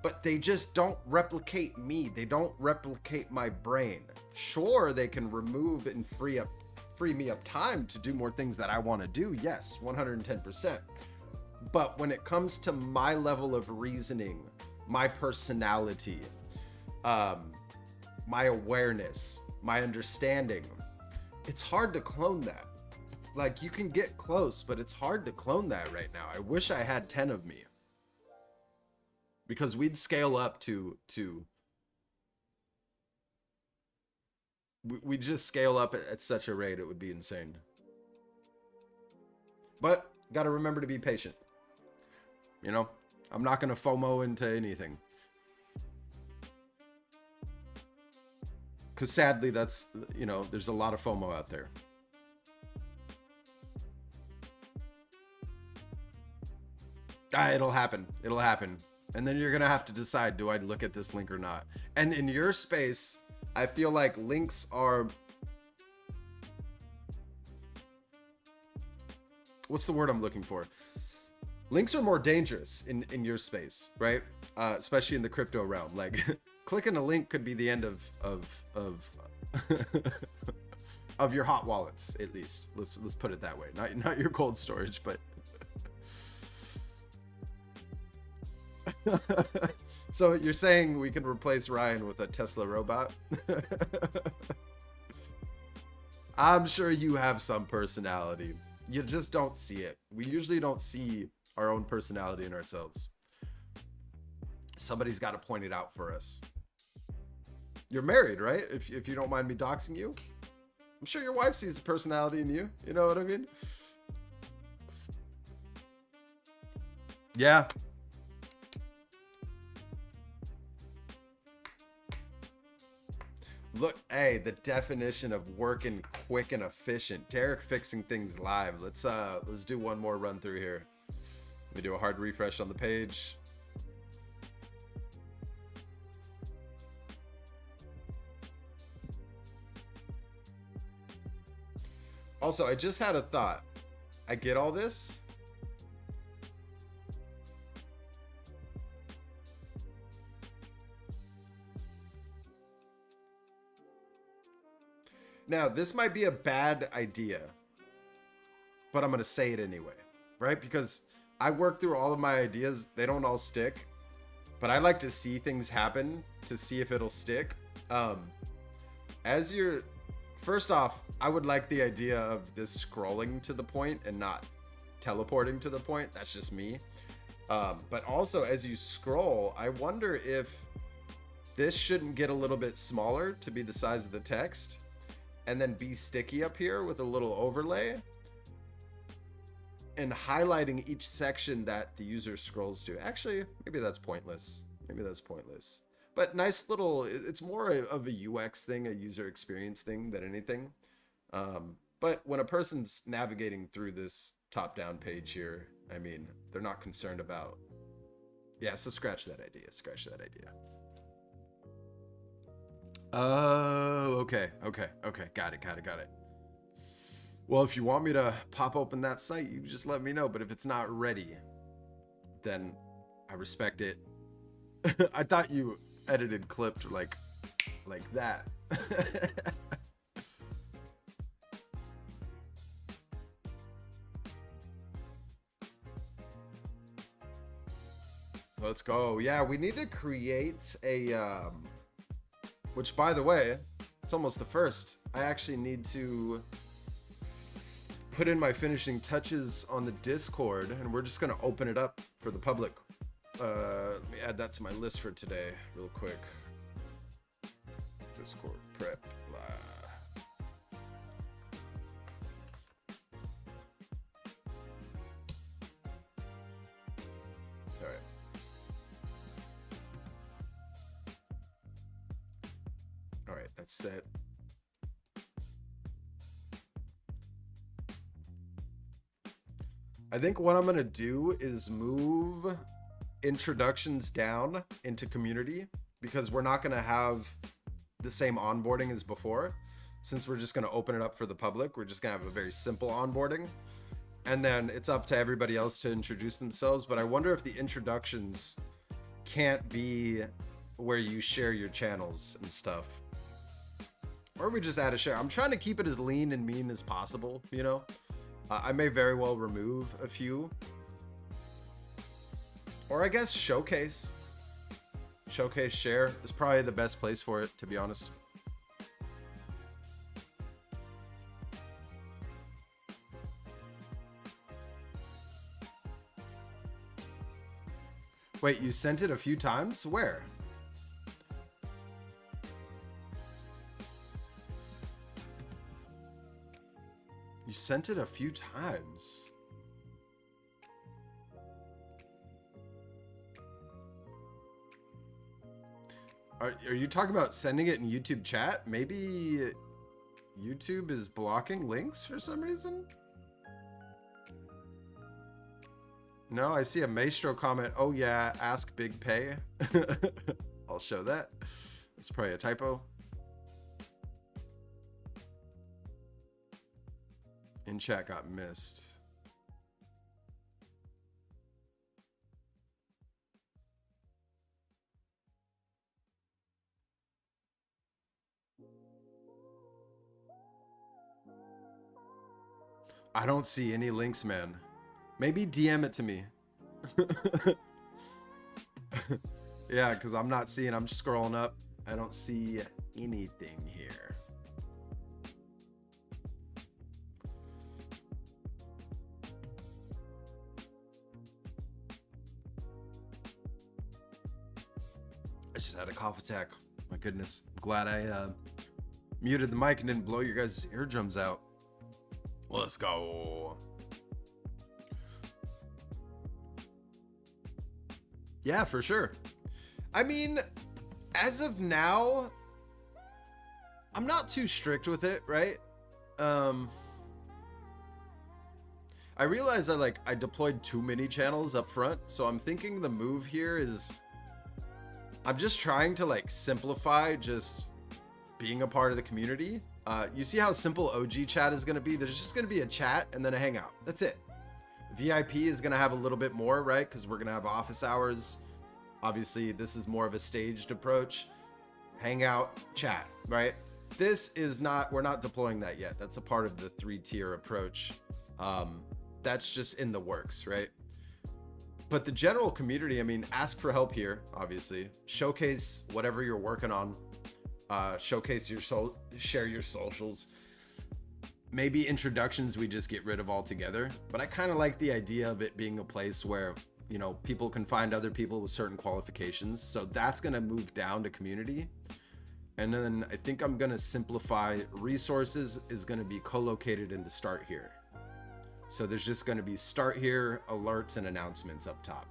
but they just don't replicate me. They don't replicate my brain. Sure, they can remove and free me up time to do more things that I want to do. Yes, 110%. But when it comes to my level of reasoning, my personality, my awareness, my understanding, it's hard to clone that. Like, you can get close, but it's hard to clone that right now. I wish I had 10 of me, because we'd scale up we just scale up at such a rate, it would be insane. But got to remember to be patient. You know, I'm not going to FOMO into anything, because sadly, that's, you know, there's a lot of FOMO out there. It'll happen. It'll happen. And then you're going to have to decide, do I look at this link or not? And in your space, I feel like links are, what's the word I'm looking for? Links are more dangerous in your space, right? Especially in the crypto realm. Like, clicking a link could be the end of of your hot wallets, at least. Let's put it that way. Not your cold storage, but so you're saying we can replace Ryan with a Tesla robot? I'm sure you have some personality. You just don't see it. We usually don't see our own personality in ourselves. Somebody's got to point it out for us. You're married, right? If you don't mind me doxing you. I'm sure your wife sees a personality in you. You know what I mean? Yeah. Look, hey, the definition of working quick and efficient. Derek fixing things live. Let's do one more run through here. Let me do a hard refresh on the page. Also, I just had a thought. I get all this. Now, this might be a bad idea, but I'm going to say it anyway, right? Because I work through all of my ideas. They don't all stick, but I like to see things happen to see if it'll stick. First off, I would like the idea of this scrolling to the point and not teleporting to the point. That's just me. But also, as you scroll, I wonder if this shouldn't get a little bit smaller to be the size of the text, and then be sticky up here with a little overlay and highlighting each section that the user scrolls to. Actually, maybe that's pointless. Maybe that's pointless. But nice little, it's more of a UX thing, a user experience thing than anything. But when a person's navigating through this top-down page here, I mean, they're not concerned about, yeah, so scratch that idea, scratch that idea. Oh, okay. Got it. Well, if you want me to pop open that site, you just let me know. But if it's not ready, then I respect it. I thought you edited clipped like that. Let's go. Yeah, we need to create a which, by the way, it's almost the first. I actually need to put in my finishing touches on the Discord, and we're just going to open it up for the public. Let me add that to my list for today real quick. Discord prep. All right. All right, that's set. I think what I'm going to do is move introductions down into community, because we're not going to have the same onboarding as before. Since we're just going to open it up for the public, we're just going to have a very simple onboarding, and then it's up to everybody else to introduce themselves. But I wonder if the introductions can't be where you share your channels and stuff. Or we just add a share. I'm trying to keep it as lean and mean as possible, you know? I may very well remove a few. Or I guess showcase. Showcase share is probably the best place for it, to be honest. Wait, you sent it a few times? Where? You sent it a few times. Are you talking about sending it in YouTube chat? Maybe YouTube is blocking links for some reason? No, I see a Maestro comment. Oh yeah, ask Big Pay. I'll show that. It's probably a typo. In chat got missed. I don't see any links, man. Maybe DM it to me. Yeah, because I'm not seeing. I'm scrolling up. I don't see anything here. I just had a cough attack. My goodness. I'm glad I muted the mic and didn't blow your guys' eardrums out. Let's go. Yeah, for sure. I mean, as of now, I'm not too strict with it, right? I realized I deployed too many channels up front, so I'm thinking the move here is I'm just trying to like simplify just being a part of the community. You see how simple OG chat is going to be? There's just going to be a chat and then a hangout. That's it. VIP is going to have a little bit more, right? Because we're going to have office hours. Obviously, this is more of a staged approach. Hangout, chat, right? This is not, we're not deploying that yet. That's a part of the 3-tier approach. That's just in the works, right? But the general community, I mean, ask for help here, obviously. Showcase whatever you're working on. Showcase your share your socials. Maybe introductions we just get rid of altogether. But I kind of like the idea of it being a place where, you know, people can find other people with certain qualifications. So that's going to move down to community. And then I think I'm going to simplify resources is going to be co-located into start here. So there's just going to be start here, alerts, and announcements up top,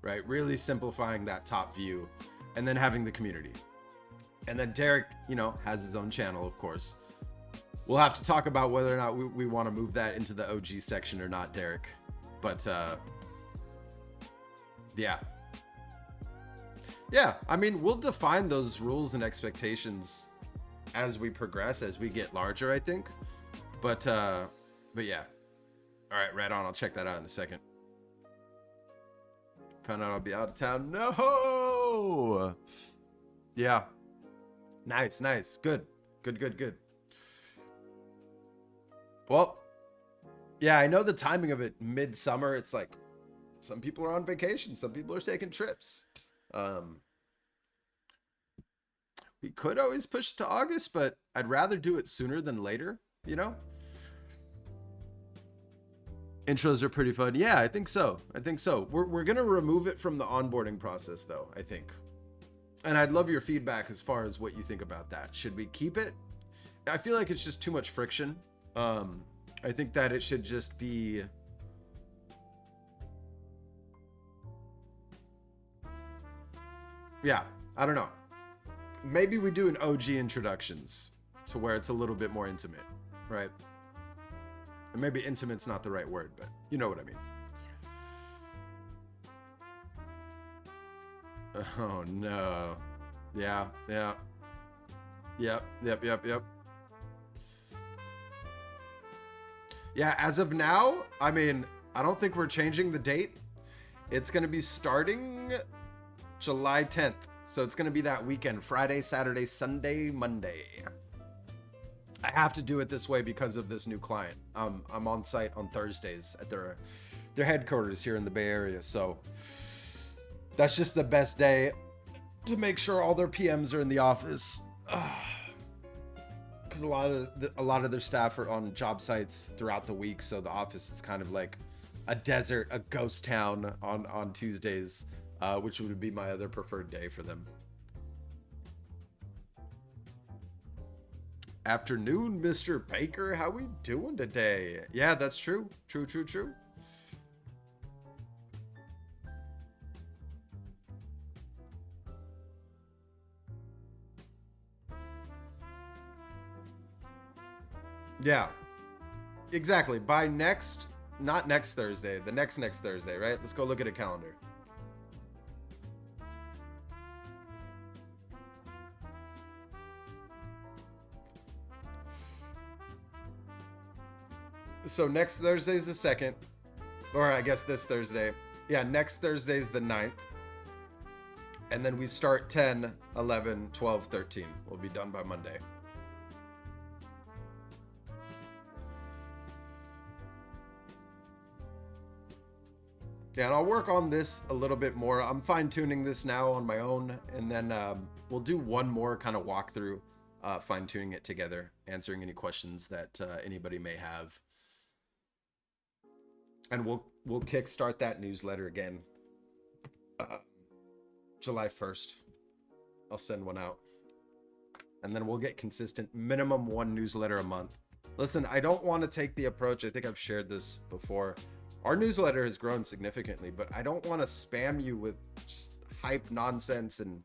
right? Really simplifying that top view and then having the community. And then Derek, you know, has his own channel, of course. We'll have to talk about whether or not we want to move that into the OG section or not, Derek. But yeah. Yeah, I mean, we'll define those rules and expectations as we progress, as we get larger, I think. But yeah. All right, right on. I'll check that out in a second. Found out I'll be out of town. No! Yeah. Nice, nice. Good. Good. Well, yeah, I know the timing of it, midsummer. It's like some people are on vacation. Some people are taking trips. We could always push to August, but I'd rather do it sooner than later, you know? Intros are pretty fun. Yeah, I think so. We're going to remove it from the onboarding process, though, I think. And I'd love your feedback as far as what you think about that. Should we keep it? I feel like it's just too much friction. I think that it should just be... Yeah, I don't know. Maybe we do an OG introductions to where it's a little bit more intimate, right? And maybe intimate's not the right word, but you know what I mean. Oh no. Yeah. Yep. Yeah, as of now, I mean, I don't think we're changing the date. It's going to be starting July 10th. So it's going to be that weekend, Friday, Saturday, Sunday, Monday. I have to do it this way because of this new client. I'm on site on Thursdays at their headquarters here in the Bay Area. So that's just the best day to make sure all their PMs are in the office. Because a lot of their staff are on job sites throughout the week. So the office is kind of like a desert, a ghost town on Tuesdays, which would be my other preferred day for them. Afternoon, Mr. Baker. How we doing today? Yeah, that's true. True. Yeah, exactly. By not next Thursday, the next Thursday, right? Let's go look at a calendar. So next Thursday is the 2nd, or I guess this Thursday. Yeah, next Thursday is the 9th. And then we start 10, 11, 12, 13. We'll be done by Monday. Yeah, and I'll work on this a little bit more. I'm fine-tuning this now on my own, and then we'll do one more kind of walkthrough, fine-tuning it together, answering any questions that anybody may have. And we'll kickstart that newsletter again. July 1st. I'll send one out. And then we'll get consistent, minimum one newsletter a month. Listen, I don't want to take the approach, I think I've shared this before. Our newsletter has grown significantly, but I don't want to spam you with just hype nonsense and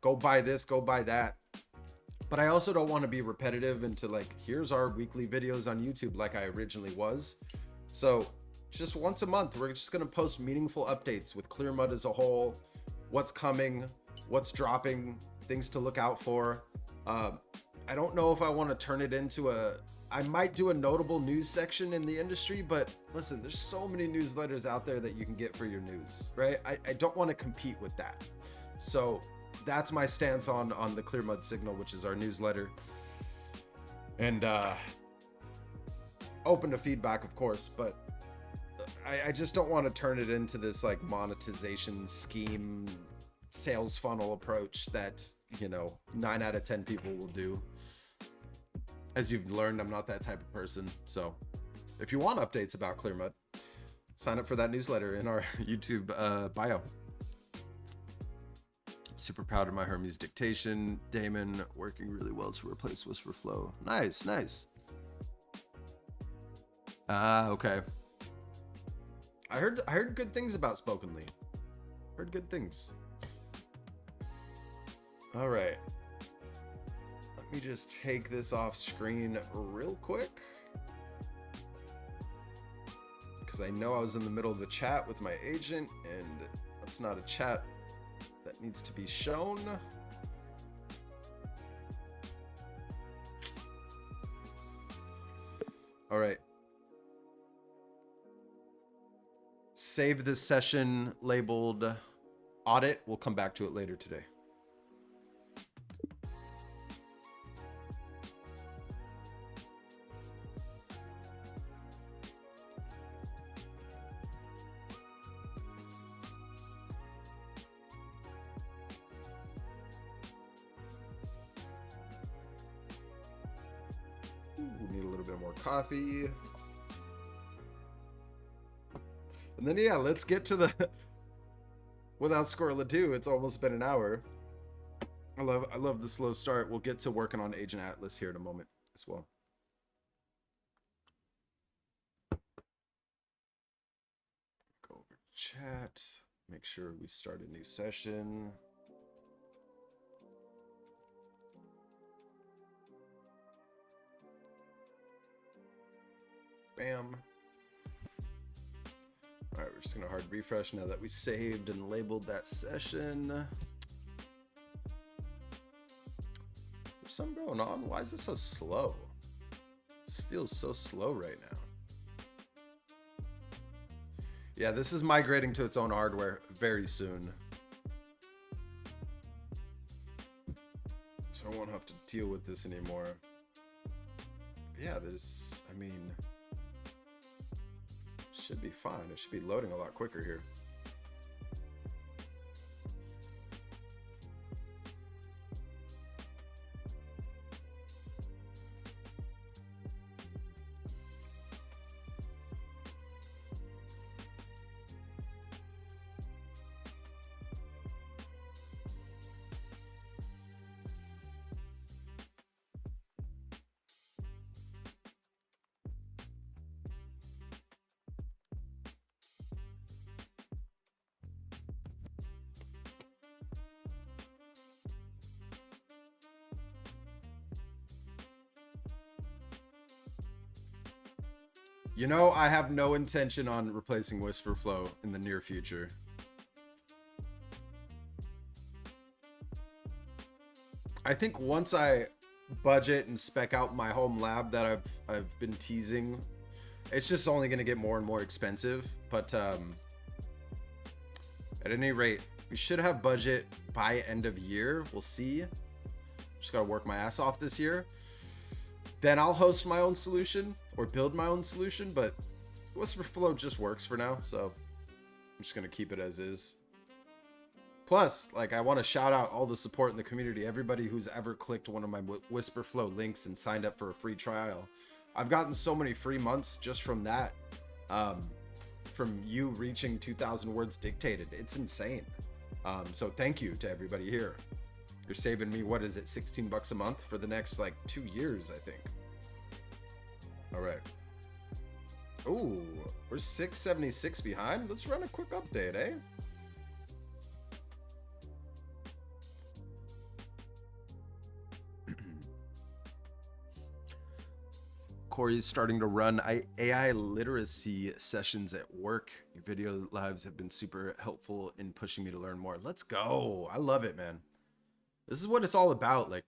go buy this, go buy that. But I also don't want to be repetitive into like, here's our weekly videos on YouTube like I originally was. So just once a month, we're just going to post meaningful updates with Clearmud as a whole, what's coming, what's dropping, things to look out for. I don't know if I want to turn it into I might do a notable news section in the industry, but listen, there's so many newsletters out there that you can get for your news, right? I don't want to compete with that. So that's my stance on the Clearmud Signal, which is our newsletter. And open to feedback, of course, but I just don't want to turn it into this like monetization scheme, sales funnel approach that, 9 out of 10 people will do. As you've learned, I'm not that type of person. So if you want updates about Clearmud, sign up for that newsletter in our YouTube bio. I'm super proud of my Hermes dictation. Damon working really well to replace Whisper Flow. Nice. Okay. I heard good things about Spokenly. Heard good things. All right. Let me just take this off screen real quick, because I know I was in the middle of the chat with my agent, and that's not a chat that needs to be shown. All right. Save this session labeled audit. We'll come back to it later today. We need a little bit more coffee. And then, yeah, let's get to the, without squirrel ado, it's almost been an hour. I love the slow start. We'll get to working on Agent Atlas here in a moment as well. Go over to chat, make sure we start a new session. Bam. All right, we're just gonna hard refresh now that we saved and labeled that session. There's something going on. Why is this so slow? This feels so slow right now. Yeah, this is migrating to its own hardware very soon. So I won't have to deal with this anymore. Yeah, there's, I mean, should be fine. It should be loading a lot quicker here. You know, I have no intention on replacing Whisperflow in the near future. I think once I budget and spec out my home lab that I've been teasing, it's just only going to get more and more expensive. But at any rate, we should have budget by end of year. We'll see. Just got to work my ass off this year. Then I'll host my own solution or build my own solution, but Whisperflow just works for now, so I'm just gonna keep it as is. Plus, like, I want to shout out all the support in the community, everybody who's ever clicked one of my Whisperflow links and signed up for a free trial. I've gotten so many free months just from that, from you reaching 2,000 words dictated. It's insane. So thank you to everybody here. You're saving me, what is it, 16 bucks a month for the next like 2 years, I think. All right. Ooh, we're 676 behind. Let's run a quick update, eh? Corey's starting to run AI literacy sessions at work. Your video lives have been super helpful in pushing me to learn more. Let's go. I love it, man. This is what it's all about. Like,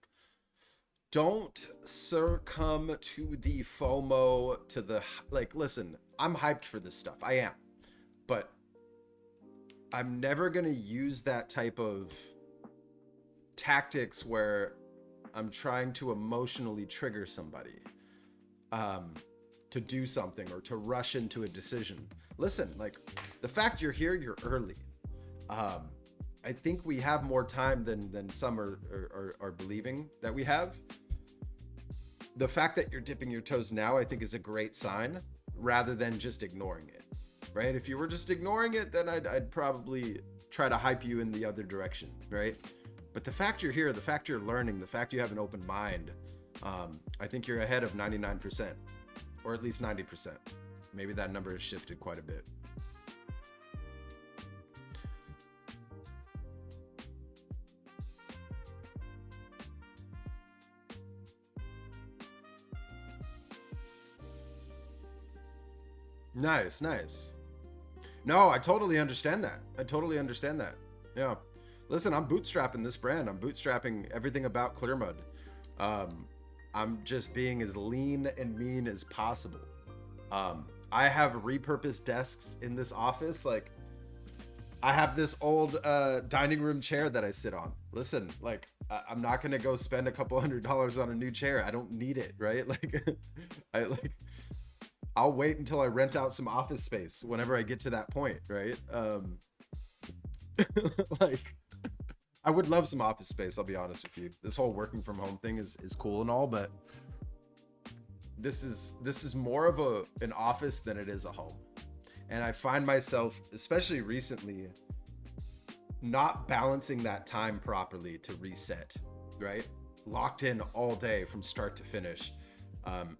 don't succumb to the FOMO, to the, like, listen, I'm hyped for this stuff. I am. But I'm never going to use that type of tactics where I'm trying to emotionally trigger somebody to do something or to rush into a decision. Listen, like, the fact you're here, you're early. I think we have more time than some are believing that we have. The fact that you're dipping your toes now, I think, is a great sign, rather than just ignoring it, right? If you were just ignoring it, then I'd probably try to hype you in the other direction, right? But the fact you're here, the fact you're learning, the fact you have an open mind, I think you're ahead of 99%, or at least 90%. Maybe that number has shifted quite a bit. Nice, nice. No, I totally understand that. I totally understand that. Yeah. Listen, I'm bootstrapping this brand. I'm bootstrapping everything about Clearmud. I'm just being as lean and mean as possible. I have repurposed desks in this office. Like, I have this old dining room chair that I sit on. Listen, like, I'm not gonna go spend a couple $100 on a new chair. I don't need it, right? Like, I'll wait until I rent out some office space whenever I get to that point, right? Like, I would love some office space, I'll be honest with you. This whole working from home thing is cool and all, but this is more of an office than it is a home. And I find myself, especially recently, not balancing that time properly to reset, right? Locked in all day from start to finish.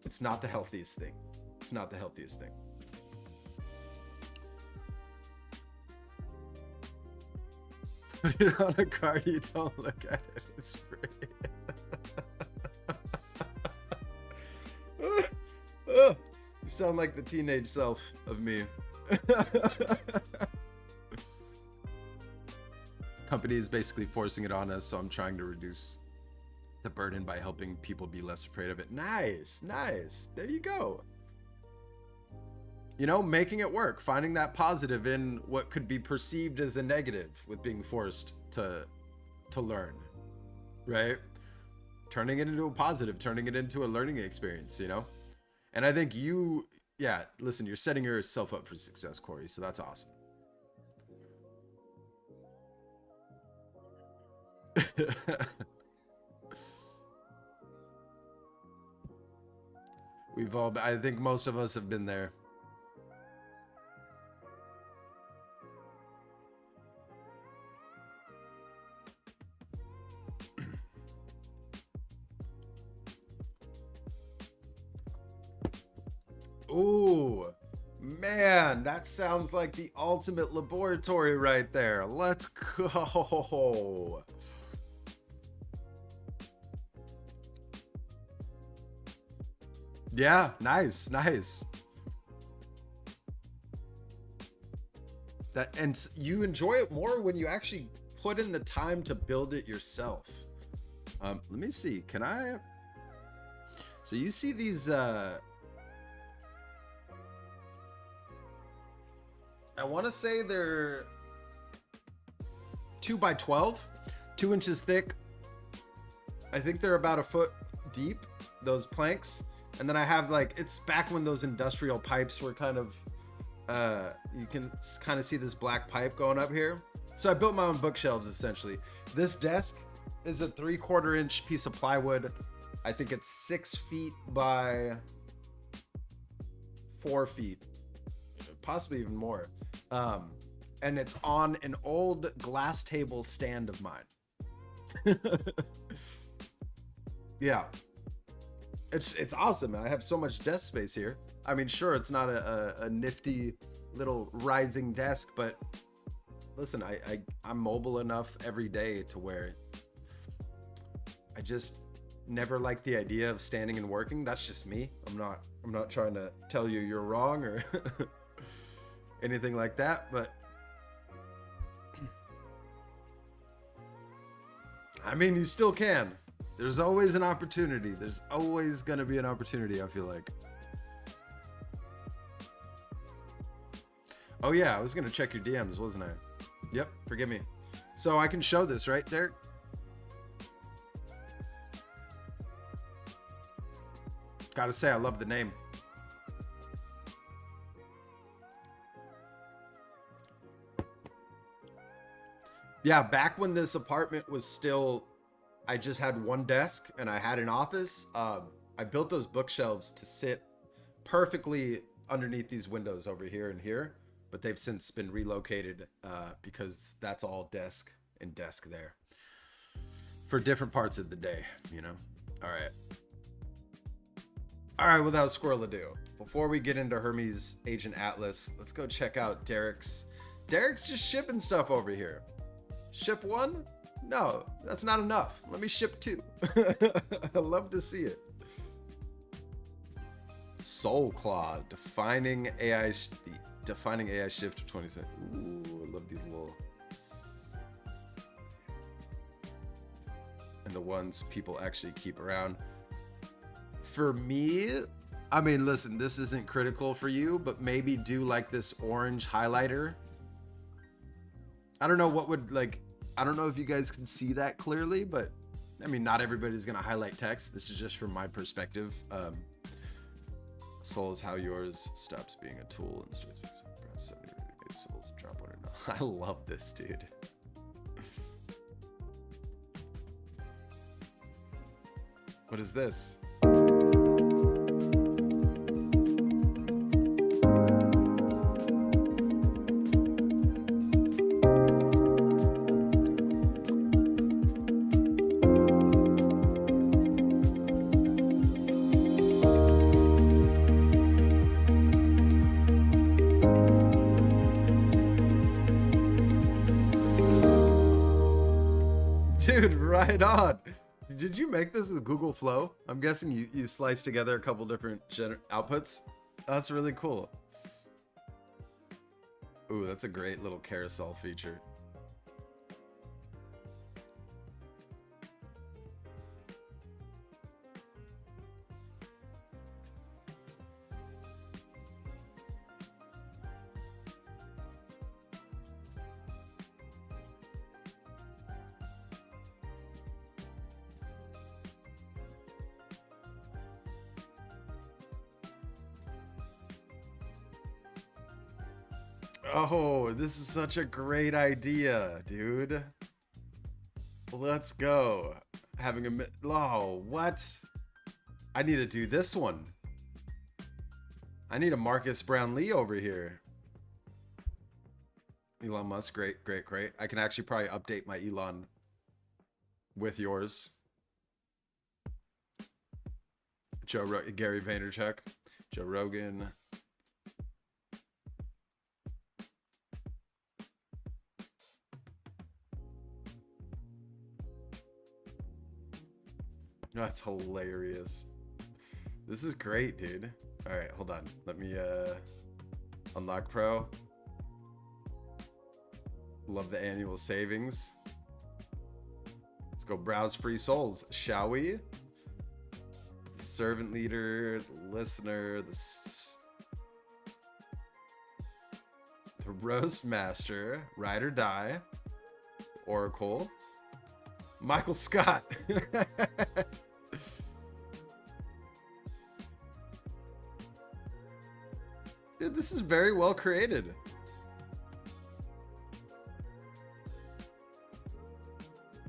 It's not the healthiest thing. It's not the healthiest thing. Put it on a card, you don't look at it. It's free. You sound like the teenage self of me. Company is basically forcing it on us, so I'm trying to reduce the burden by helping people be less afraid of it. Nice, nice. There you go. You know, making it work, finding that positive in what could be perceived as a negative with being forced to learn, right? turning it into a positive, turning it into a learning experience, you know? And I think you, yeah, listen, you're setting yourself up for success, Corey. So that's awesome. We've all, I think most of us have been there. Ooh, man, that sounds like the ultimate laboratory right there. Let's go. Yeah, nice, nice. That, and you enjoy it more when you actually put in the time to build it yourself. Let me see. Can I? So you see these? I want to say they're 2 by 12, 2 inches thick. I think they're about a foot deep, those planks. And then I have like, it's back when those industrial pipes were kind of, you can kind of see this black pipe going up here. So I built my own bookshelves essentially. This desk is a 3/4 inch piece of plywood. I think it's 6 feet by 4 feet, possibly even more. And it's on an old glass table stand of mine. Yeah. It's awesome. I have so much desk space here. I mean, sure, it's not a nifty little rising desk, but listen, I'm mobile enough every day to where I just never liked the idea of standing and working. That's just me. I'm not trying to tell you you're wrong or anything like that, but I mean, you still can. There's always an opportunity. There's always going to be an opportunity, I feel like. Oh yeah, I was going to check your DMs, wasn't I? Yep, forgive me. So I can show this, right, Derek? Gotta say, I love the name. Yeah, back when this apartment was still, I just had one desk and I had an office. I built those bookshelves to sit perfectly underneath these windows over here and here, but they've since been relocated because that's all desk and desk there for different parts of the day, you know? All right. All right, without squirrel ado, before we get into Hermes Agent Atlas, let's go check out Derek's. Derek's just shipping stuff over here. Ship 1? No, that's not enough. Let me ship 2. I love to see it. Soulclaw, defining AI shift of 2020. Ooh, I love these little, and the ones people actually keep around. For me, I mean, listen, this isn't critical for you, but maybe do like this orange highlighter. I don't know what would, like, I don't know if you guys can see that clearly, but I mean, not everybody's going to highlight text. This is just from my perspective. Soul is how yours stops being a tool and starts being something. Souls drop what or no. I love this, dude. What is this? Dude, right on. Did you make this with Google Flow? I'm guessing you sliced together a couple different outputs. That's really cool. Ooh, that's a great little carousel feature. Oh, this is such a great idea, dude. Let's go. Having a oh, what? I need to do this one. I need a Marcus Brownlee over here. Elon Musk, great. I can actually probably update my Elon with yours. Gary Vaynerchuk, Joe Rogan. That's hilarious. This is great, dude. All right, hold on. Let me unlock Pro. Love the annual savings. Let's go browse free souls, shall we? Servant leader, the listener, the roast master, ride or die, Oracle, Michael Scott. Dude, this is very well created.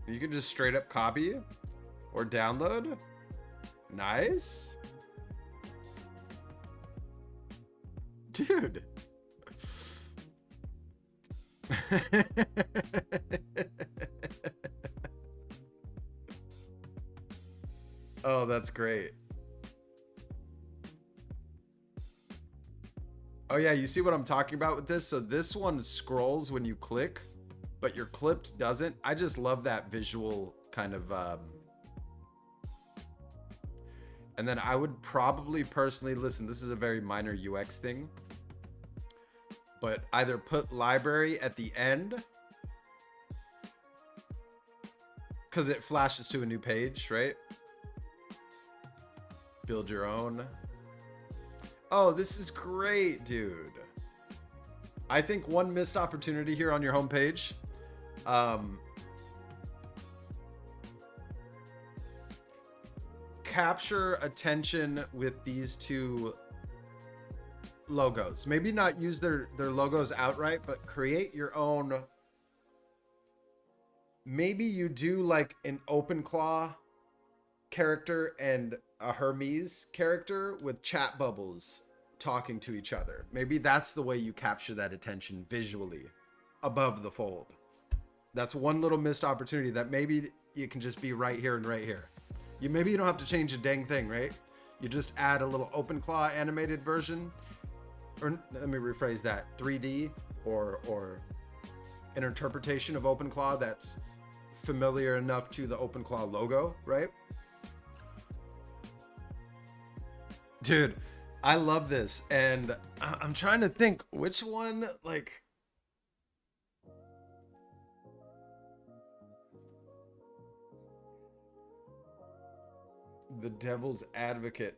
You can just straight up copy or download. Nice. Dude. Oh, that's great. Oh yeah, you see what I'm talking about with this? So this one scrolls when you click, but your clipped doesn't. I just love that visual kind of and then I would probably personally, listen, this is a very minor UX thing, but either put library at the end because it flashes to a new page, right? Build your own. Oh, this is great, dude. I think one missed opportunity here on your homepage. Capture attention with these two logos. Maybe not use their logos outright, but create your own. Maybe you do like an OpenClaw character and a Hermes character with chat bubbles talking to each other. Maybe that's the way you capture that attention visually above the fold. That's one little missed opportunity that maybe you can just be right here and right here. Maybe you don't have to change a dang thing, right? You just add a little OpenClaw animated version, or let me rephrase that, 3D or an interpretation of OpenClaw that's familiar enough to the OpenClaw logo, right? Dude, I love this, and I'm trying to think which one, like, the devil's advocate.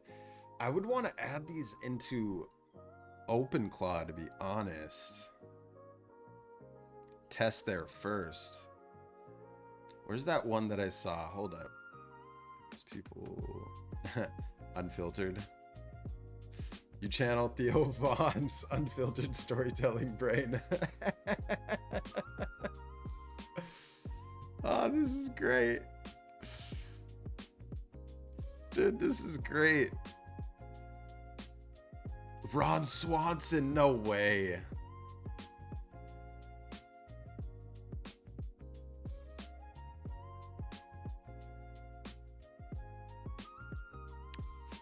I would want to add these into OpenClaw, to be honest. Test there first. Where's that one that I saw? Hold up. These people unfiltered. You channel Theo Vaughn's unfiltered storytelling brain. Oh, this is great. Dude, this is great. Ron Swanson, no way.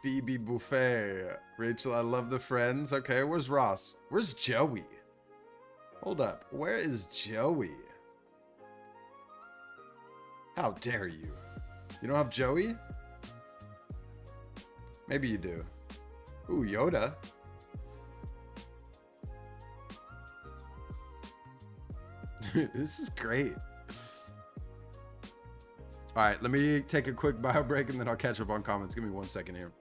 Phoebe Buffet. Rachel, I love the friends. Okay, where's Ross? Where's Joey? Hold up. Where is Joey? How dare you? You don't have Joey? Maybe you do. Ooh, Yoda. This is great. All right, let me take a quick bio break and then I'll catch up on comments. Give me 1 second here.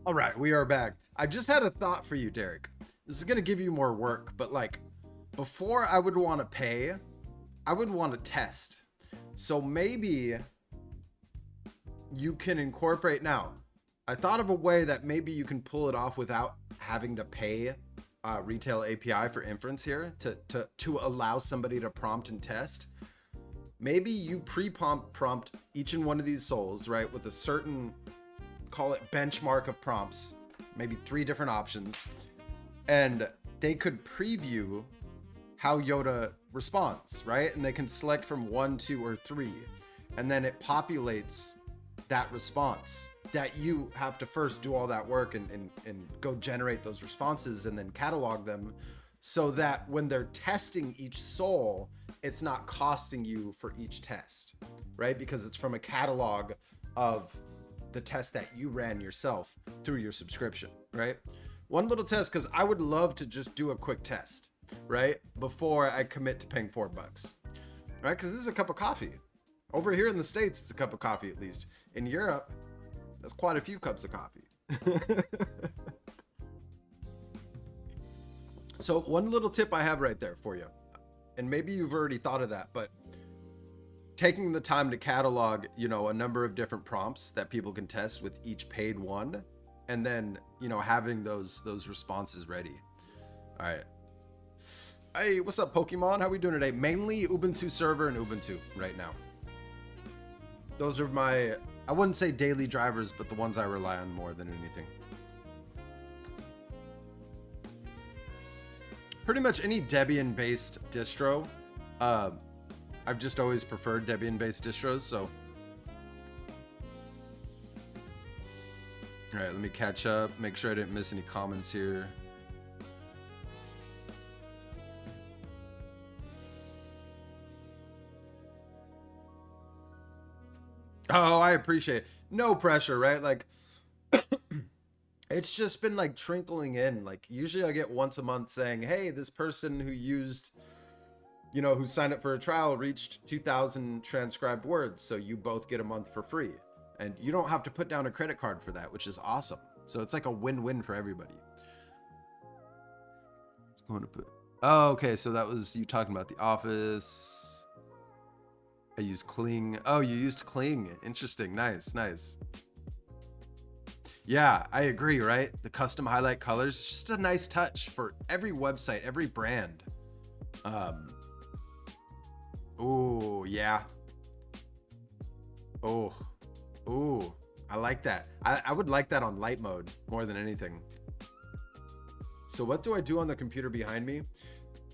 All right, we are back. I just had a thought for you, Derek. This is gonna give you more work, but like, before I would want to pay, I would want to test. So maybe you can incorporate now. I thought of a way that maybe you can pull it off without having to pay retail API for inference here to allow somebody to prompt and test. Maybe you prompt each and one of these souls, right, with a certain, call it benchmark of prompts, maybe 3 different options, and they could preview how Yoda responds, right? And they can select from 1, 2, or 3, and then it populates that response that you have to first do all that work and go generate those responses and then catalog them, so that when they're testing each soul, it's not costing you for each test, right? Because it's from a catalog of the test that you ran yourself through your subscription, right? One little test, because I would love to just do a quick test, right, before I commit to paying $4, right? Because this is a cup of coffee. Over here in the States, it's a cup of coffee at least. In Europe, that's quite a few cups of coffee. So one little tip I have right there for you, and maybe you've already thought of that, but taking the time to catalog, you know, a number of different prompts that people can test with each paid one, and then, you know, having those responses ready. All right. Hey, what's up, Pokemon? How we doing today? Mainly Ubuntu server and Ubuntu right now. Those are my, I wouldn't say daily drivers, but the ones I rely on more than anything. Pretty much any Debian-based distro. I've just always preferred Debian-based distros, so. All right, let me catch up, make sure I didn't miss any comments here. Oh, I appreciate it. No pressure, right? Like, it's just been like trickling in. Like, usually I get once a month saying, hey, this person who used, you know, who signed up for a trial reached 2,000 transcribed words. So you both get a month for free. And you don't have to put down a credit card for that, which is awesome. So it's like a win-win for everybody. Going to put, oh, okay. So that was you talking about The Office. I use Kling. Oh, you used Kling. Interesting. Nice, nice. Yeah, I agree, right? The custom highlight colors, just a nice touch for every website, every brand. Oh, yeah. Oh, I like that. I would like that on light mode more than anything. So what do I do on the computer behind me?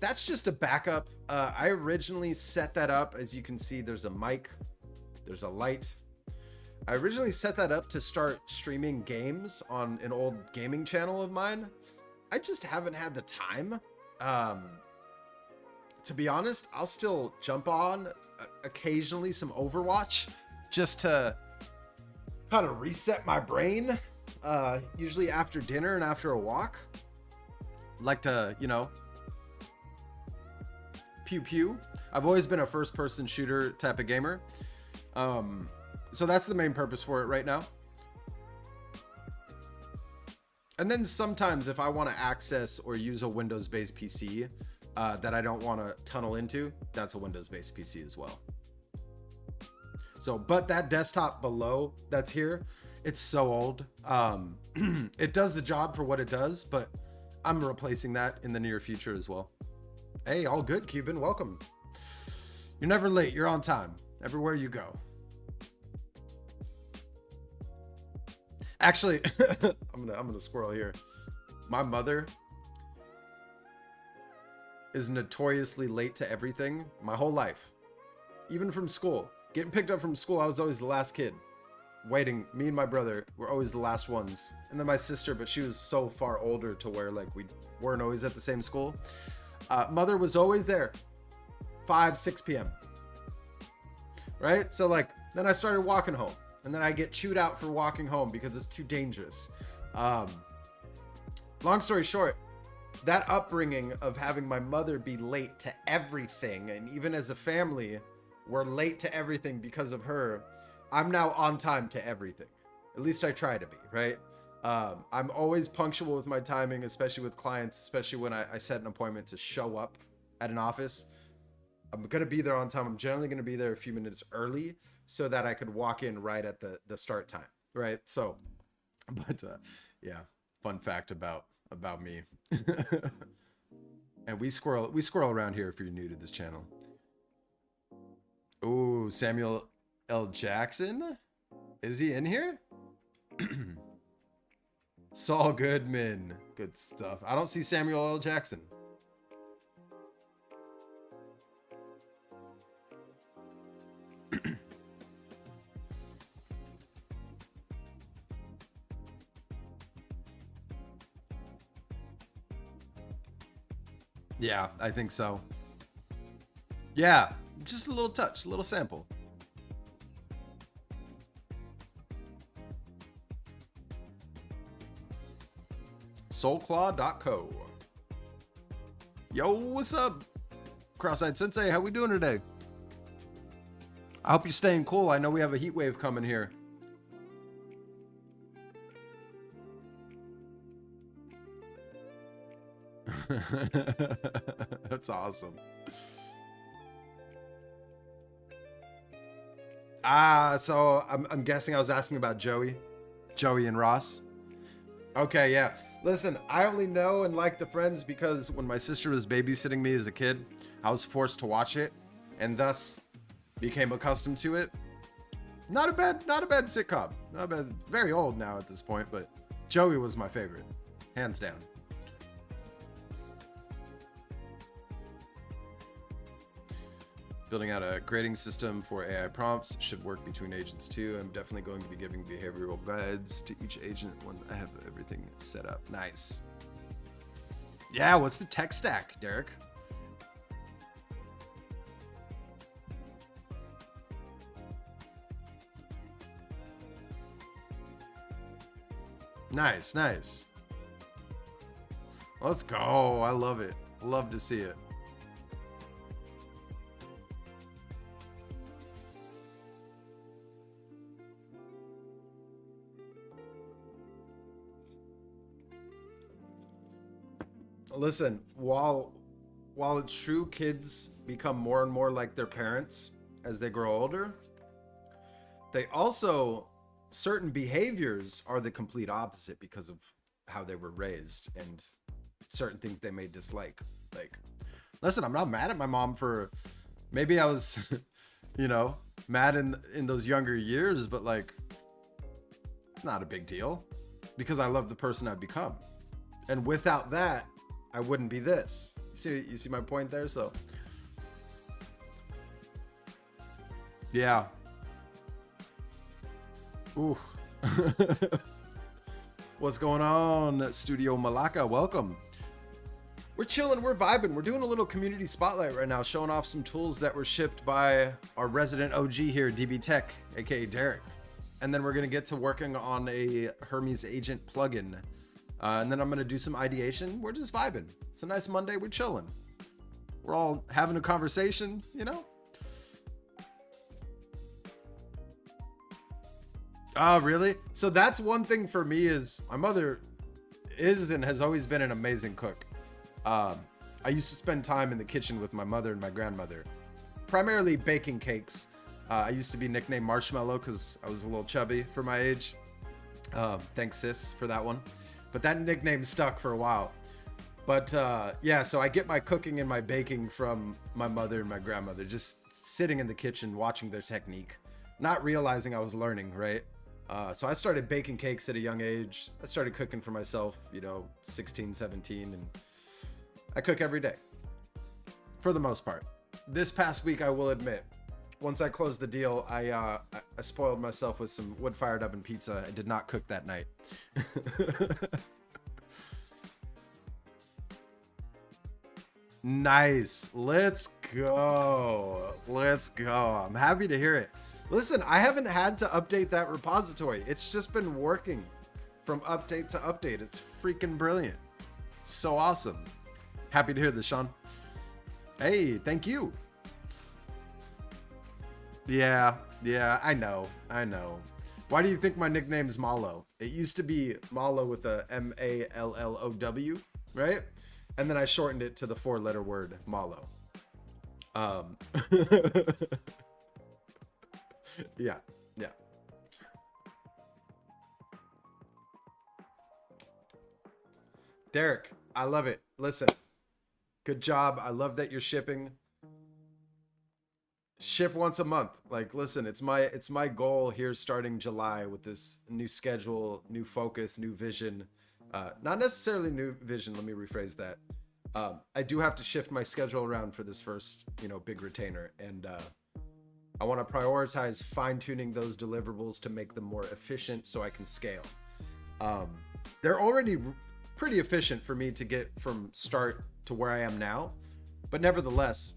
That's just a backup. I originally set that up. As you can see, there's a mic, there's a light. I originally set that up to start streaming games on an old gaming channel of mine. I just haven't had the time. To be honest, I'll still jump on occasionally some Overwatch just to kind of reset my brain. Usually after dinner and after a walk. Like to, you know, pew pew. I've always been a first person shooter type of gamer. So that's the main purpose for it right now. And then sometimes if I want to access or use a Windows based PC that I don't want to tunnel into, that's a Windows based PC as well. So, but that desktop below that's here, it's so old. It does the job for what it does, but I'm replacing that in the near future as well. Hey, all good, Cuban. Welcome. You're never late. You're on time everywhere you go. Actually, I'm gonna squirrel here. My mother is notoriously late to everything my whole life. Even from school. Getting picked up from school, I was always the last kid. Waiting, me and my brother were always the last ones. And then my sister, but she was so far older to where like we weren't always at the same school. Mother was always there. 5, 6 p.m. Right? So like, then I started walking home. And then I get chewed out for walking home because it's too dangerous. Long story short, that upbringing of having my mother be late to everything, and even as a family, we're late to everything because of her. I'm now on time to everything. At least I try to be, right? I'm always punctual with my timing, especially with clients, especially when I set an appointment to show up at an office. I'm going to be there on time. I'm generally going to be there a few minutes early so that I could walk in right at the start time. Right. So, but yeah, fun fact about me. And we squirrel around here if you're new to this channel. Oh, Samuel L. Jackson. Is he in here? Saul Goodman. Good stuff. I don't see Samuel L. Jackson. Yeah, I think so. Yeah, just a little touch, a little sample. Soulclaw.co. Yo, what's up? Cross-eyed Sensei, how we doing today? I hope you're staying cool. I know we have a heat wave coming here. That's awesome. So I'm guessing I was asking about Joey and Ross. Okay, yeah. Listen, I only know and like the Friends because when my sister was babysitting me as a kid, I was forced to watch it and thus became accustomed to it. Not a bad sitcom. Not bad. Very old now at this point, but Joey was my favorite, hands down. Building out a grading system for AI prompts should work between agents too. I'm definitely going to be giving behavioral guides to each agent when I have everything set up. Nice. Yeah, what's the tech stack, Derek? Nice, nice. Let's go. I love it. Love to see it. Listen, while it's true kids become more and more like their parents as they grow older, they also, certain behaviors are the complete opposite because of how they were raised and certain things they may dislike. Like, listen, I'm not mad at my mom for, maybe I was, you know, mad in those younger years, but like, not a big deal because I love the person I've become. And without that, I wouldn't be this. You see my point there? So, yeah. Ooh. What's going on, Studio Malacca? Welcome. We're chilling, we're vibing. We're doing a little community spotlight right now, showing off some tools that were shipped by our resident OG here, DB Tech, aka Derek. And then we're gonna get to working on a Hermes agent plugin. And then I'm gonna do some ideation. We're just vibing. It's a nice Monday, we're chilling. We're all having a conversation, you know? Oh, really? So that's one thing for me is my mother is and has always been an amazing cook. I used to spend time in the kitchen with my mother and my grandmother, primarily baking cakes. I used to be nicknamed Marshmallow because I was a little chubby for my age. Thanks, sis, for that one. But that nickname stuck for a while. But yeah, so I get my cooking and my baking from my mother and my grandmother, just sitting in the kitchen watching their technique, not realizing I was learning, right? So I started baking cakes at a young age. I started cooking for myself, you know, 16, 17, and I cook every day for the most part. This past week, I will admit, once I closed the deal, I spoiled myself with some wood-fired oven pizza. I did not cook that night. Nice. Let's go. Let's go. I'm happy to hear it. Listen, I haven't had to update that repository. It's just been working from update to update. It's freaking brilliant. It's so awesome. Happy to hear this, Sean. Hey, thank you. Yeah, I know. Why do you think my nickname is Mallow? It used to be Mallow with a Mallow, right? And then I shortened it to the 4-letter word Mallow. Yeah, yeah. Derek, I love it. Listen, good job. I love that you're shipping. Ship once a month. Like, listen, it's my goal here starting July with this new schedule, new focus, new vision. Not necessarily new vision. Let me rephrase that. I do have to shift my schedule around for this first, big retainer, and I want to prioritize fine-tuning those deliverables to make them more efficient so I can scale. They're already pretty efficient for me to get from start to where I am now, but nevertheless,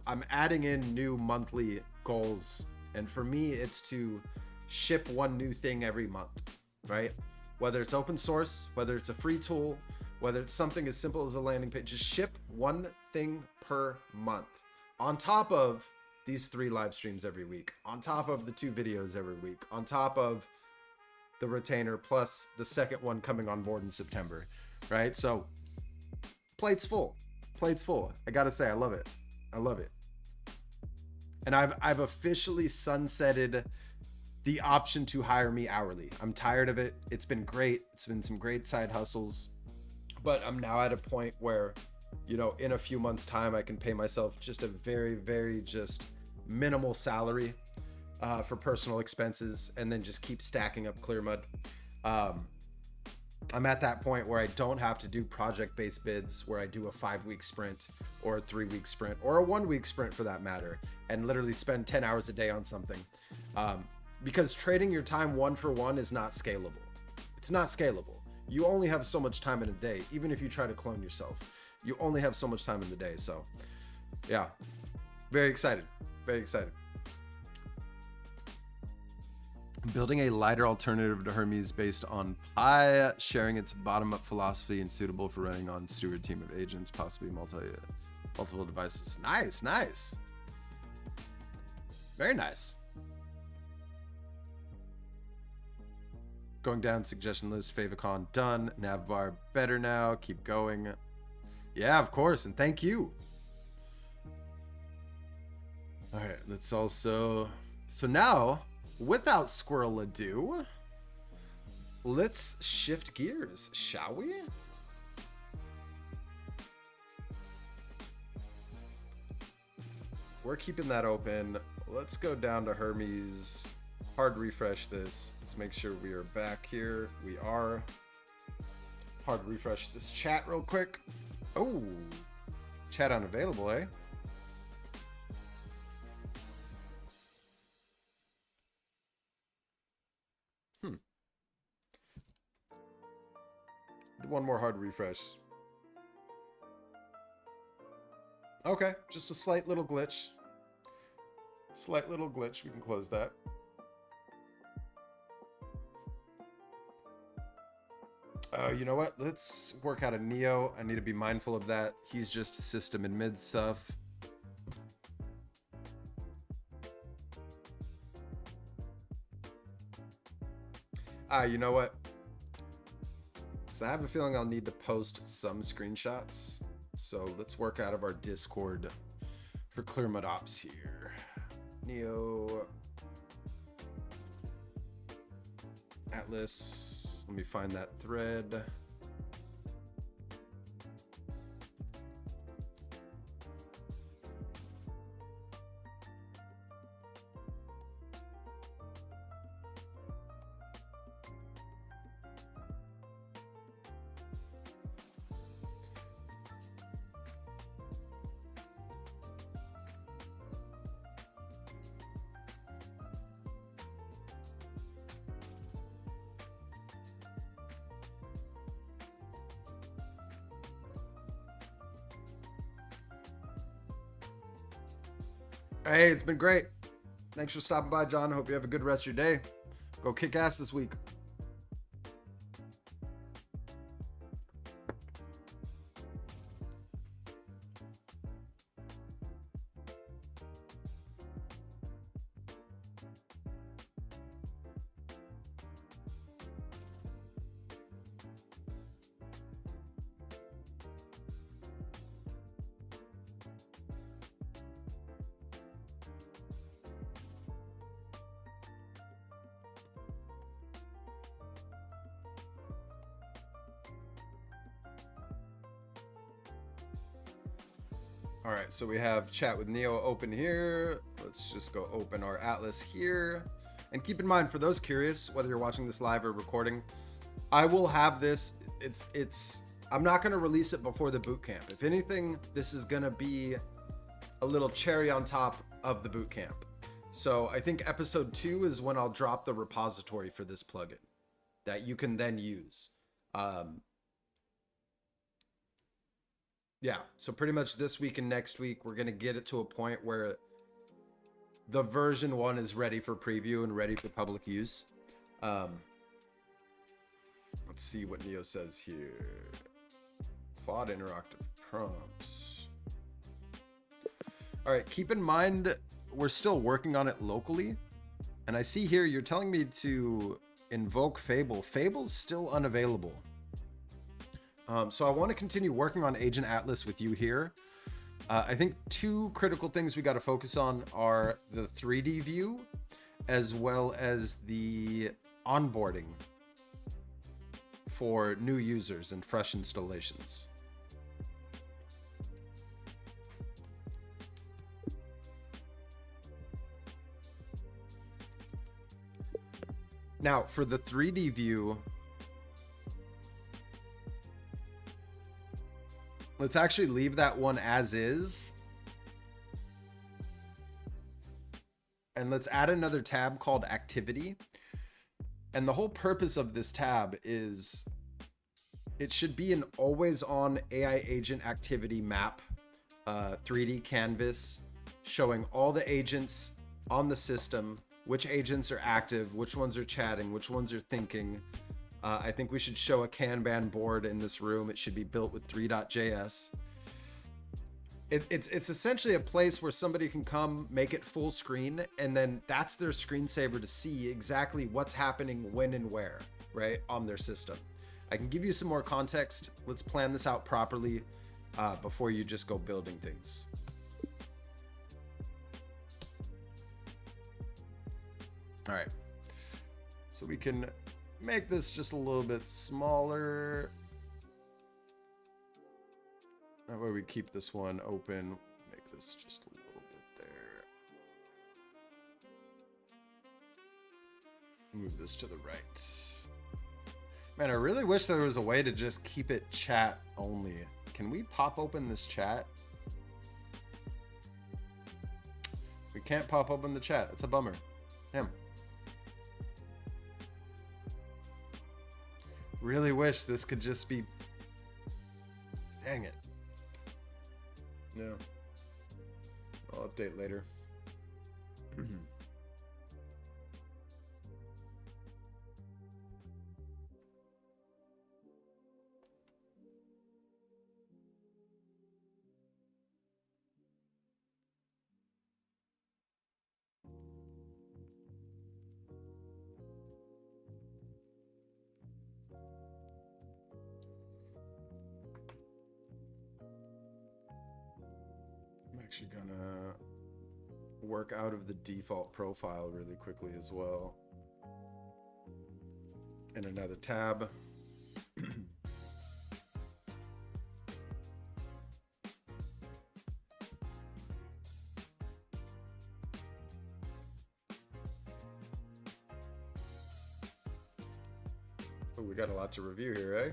I'm adding in new monthly goals, and for me, it's to ship one new thing every month, right? Whether it's open source, whether it's a free tool, whether it's something as simple as a landing page, just ship one thing per month on top of these 3 live streams every week, on top of the 2 videos every week, on top of the retainer, plus the second one coming on board in September, right? So plate's full. I gotta say, I love it. And I've officially sunsetted the option to hire me hourly. I'm tired of it. It's been great. It's been some great side hustles, but I'm now at a point where, in a few months' time, I can pay myself just a very, very just minimal salary for personal expenses, and then just keep stacking up Clearmud. I'm at that point where I don't have to do project-based bids where I do a 5-week sprint or a 3-week sprint or a 1-week sprint for that matter, and literally spend 10 hours a day on something. Because trading your time one for one is not scalable. It's not scalable. You only have so much time in a day. Even if you try to clone yourself, you only have so much time in the day. So yeah, very excited. Building a lighter alternative to Hermes based on Pi, sharing its bottom-up philosophy and suitable for running on steward team of agents, possibly multiple devices. Nice. Very nice. Going down suggestion list, favicon done, navbar better now, keep going. Yeah, of course, and thank you. All right, let's also, so now, without squirrel ado, let's shift gears, shall we? We're keeping that open. Let's go down to Hermes. Hard refresh this. Let's make sure we are back here. We are. Hard refresh this chat real quick. Oh, chat unavailable, eh? Do one more hard refresh. Okay, just a slight little glitch. We can close that. You know what? Let's work out a Neo. I need to be mindful of that. He's just system and mid stuff. You know what? So I have a feeling I'll need to post some screenshots. So let's work out of our Discord for Clearmud Ops here. Neo. Atlas. Let me find that thread. Hey, it's been great. Thanks for stopping by, John. Hope you have a good rest of your day. Go kick ass this week. All right, so we have chat with Neo open here. Let's just go open our Atlas here. And keep in mind, for those curious, whether you're watching this live or recording, I will have this. I'm not going to release it before the bootcamp. If anything, this is going to be a little cherry on top of the bootcamp. So I think episode 2 is when I'll drop the repository for this plugin that you can then use. Yeah, so pretty much this week and next week, we're going to get it to a point where the version 1 is ready for preview and ready for public use. Let's see what Neo says here. Claude interactive prompts. All right, keep in mind, we're still working on it locally. And I see here, you're telling me to invoke Fable. Fable's still unavailable. So I want to continue working on Agent Atlas with you here. I think 2 critical things we got to focus on are the 3D view, as well as the onboarding for new users and fresh installations. Now, for the 3D view, let's actually leave that one as is. And let's add another tab called Activity. And the whole purpose of this tab is it should be an always on AI agent activity map, 3D canvas, showing all the agents on the system, which agents are active, which ones are chatting, which ones are thinking. I think we should show a Kanban board in this room. It should be built with Three.js. It's essentially a place where somebody can come, make it full screen, and then that's their screensaver to see exactly what's happening when and where, right, on their system. I can give you some more context. Let's plan this out properly before you just go building things. All right, so we can make this just a little bit smaller. That way we keep this one open. Make this just a little bit there. Move this to the right. Man, I really wish there was a way to just keep it chat only. Can we pop open this chat? We can't pop open the chat. It's a bummer. Damn. Really wish this could just be... Dang it. No. I'll update later. Actually gonna work out of the default profile really quickly as well. In another tab. Oh, we got a lot to review here, eh?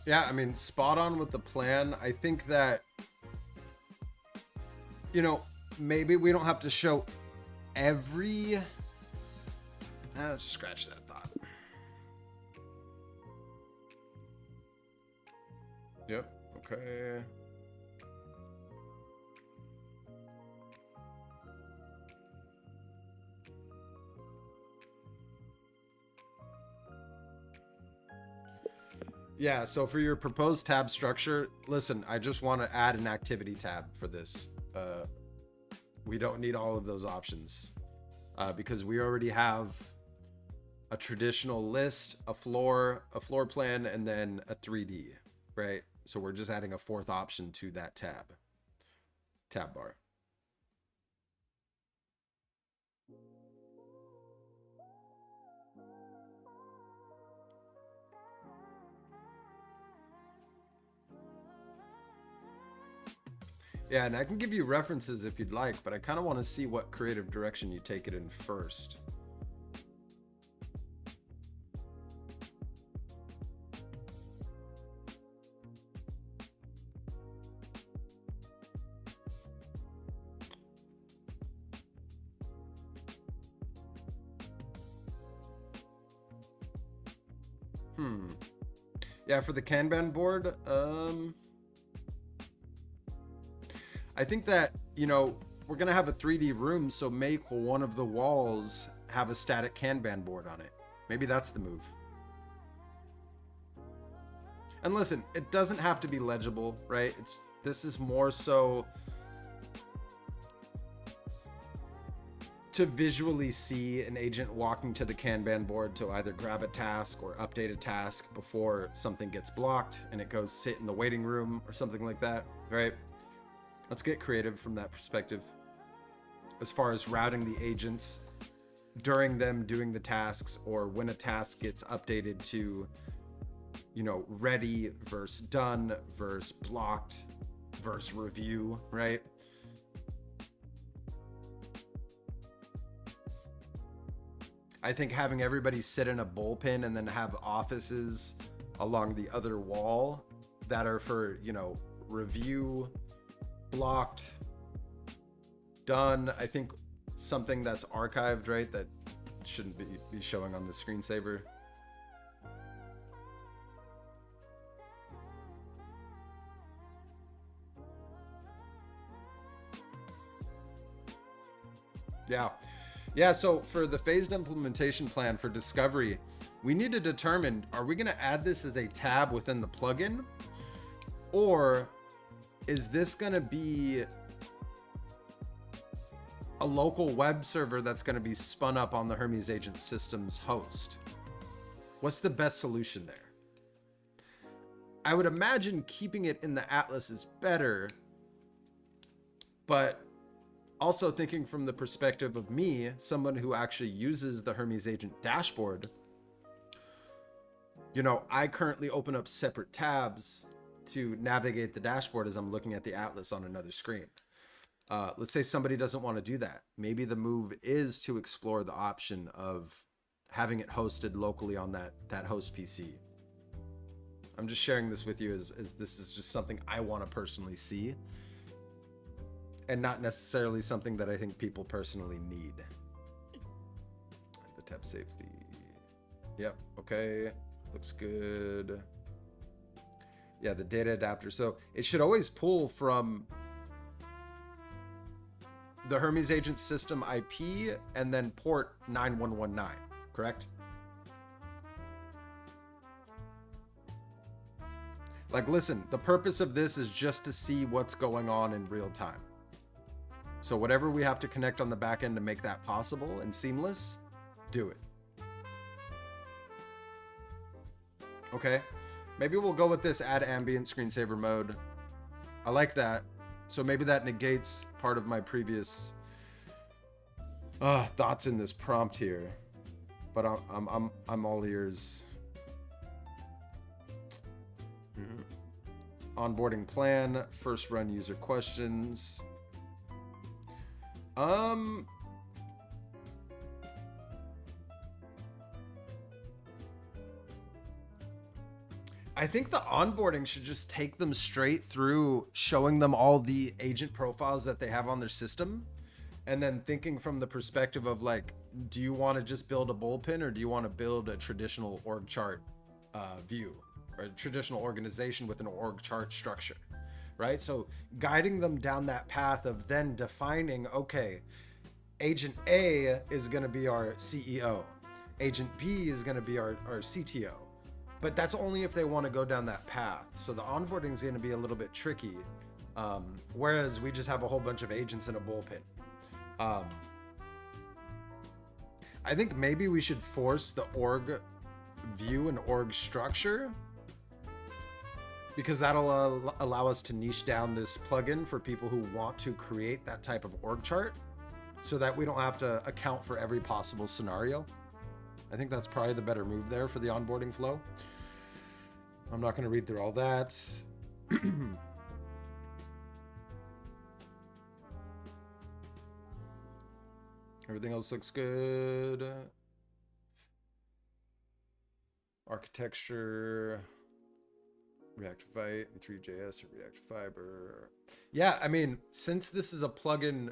Yeah, I mean, spot on with the plan. I think that, you know, maybe we don't have to show every... Let's scratch that thought. Yep, okay. Yeah, so for your proposed tab structure, listen, I just want to add an activity tab for this. We don't need all of those options because we already have a traditional list, a floor plan, and then a 3D, right? So we're just adding a fourth option to that tab bar. Yeah, and I can give you references if you'd like, but I kind of want to see what creative direction you take it in first. Yeah, for the Kanban board, I think that, you know, we're going to have a 3D room, so make one of the walls have a static Kanban board on it. Maybe that's the move. And listen, it doesn't have to be legible, right? This is more so to visually see an agent walking to the Kanban board to either grab a task or update a task before something gets blocked and it goes sit in the waiting room or something like that, right? Let's get creative from that perspective as far as routing the agents during them doing the tasks, or when a task gets updated to, you know, ready versus done versus blocked versus review, right? I think having everybody sit in a bullpen and then have offices along the other wall that are for, you know, review, blocked, done. I think something that's archived, right, that shouldn't be showing on the screensaver. Yeah, so for the phased implementation plan for discovery, we need to determine, are we going to add this as a tab within the plugin? Or is this going to be a local web server that's going to be spun up on the Hermes agent system's host? What's the best solution there? I would imagine keeping it in the Atlas is better, but also thinking from the perspective of me, someone who actually uses the Hermes agent dashboard, you know, I currently open up separate tabs to navigate the dashboard as I'm looking at the Atlas on another screen. Let's say somebody doesn't want to do that. Maybe the move is to explore the option of having it hosted locally on that host PC. I'm just sharing this with you as this is just something I want to personally see, and not necessarily something that I think people personally need. The tab safely. Yep, okay. Looks good. Yeah, the data adapter. So it should always pull from the Hermes agent system IP and then port 9119, correct? Like, listen, the purpose of this is just to see what's going on in real time. So whatever we have to connect on the back end to make that possible and seamless, do it. Okay, maybe we'll go with this add ambient screensaver mode. I like that. So maybe that negates part of my previous thoughts in this prompt here. But I'm all ears. Onboarding plan, first run user questions. I think the onboarding should just take them straight through showing them all the agent profiles that they have on their system, and then thinking from the perspective of like, do you want to just build a bullpen, or do you want to build a traditional org chart view, or a traditional organization with an org chart structure, right? So guiding them down that path of then defining, okay, agent A is going to be our CEO, agent B is going to be our CTO. But that's only if they want to go down that path. So the onboarding is going to be a little bit tricky. Whereas we just have a whole bunch of agents in a bullpen. I think maybe we should force the org view and org structure, because that'll allow us to niche down this plugin for people who want to create that type of org chart, so that we don't have to account for every possible scenario. I think that's probably the better move there for the onboarding flow. I'm not going to read through all that. Everything else looks good. Architecture, React Vite, and Three.js or React Fiber. Yeah, I mean, since this is a plugin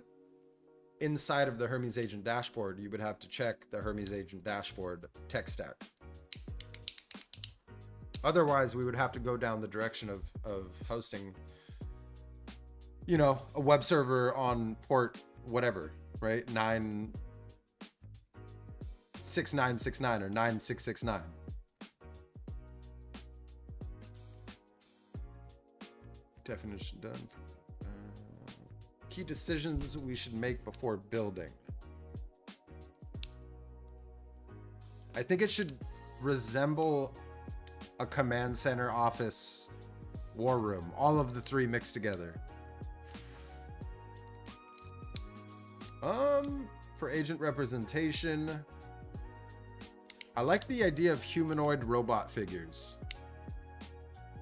inside of the Hermes agent dashboard, you would have to check the Hermes agent dashboard tech stack. Otherwise, we would have to go down the direction of hosting, you know, a web server on port whatever, right? 96969 or 9669. Definition done. Key decisions we should make before building. I think it should resemble a command center office war room, all of the three mixed together. For agent representation, I like the idea of humanoid robot figures.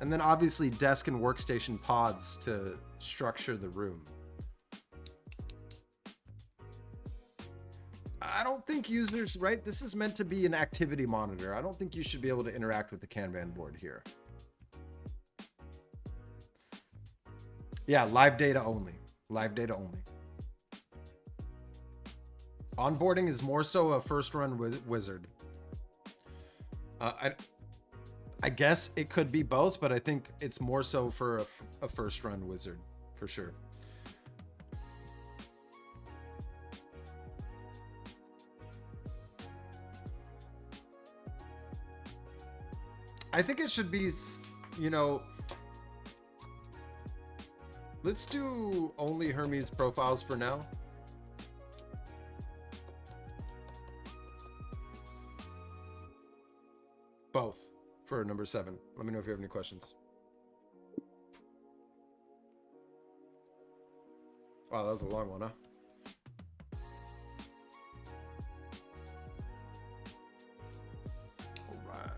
And then obviously desk and workstation pods to structure the room. I don't think users, right? This is meant to be an activity monitor. I don't think you should be able to interact with the Kanban board here. Yeah, live data only. Live data only. Onboarding is more so a first run wizard. I guess it could be both, but I think it's more so for a first run wizard for sure. I think it should be, you know, let's do only Hermes profiles for now. Both for number 7. Let me know if you have any questions. Wow, that was a long one, huh? All right.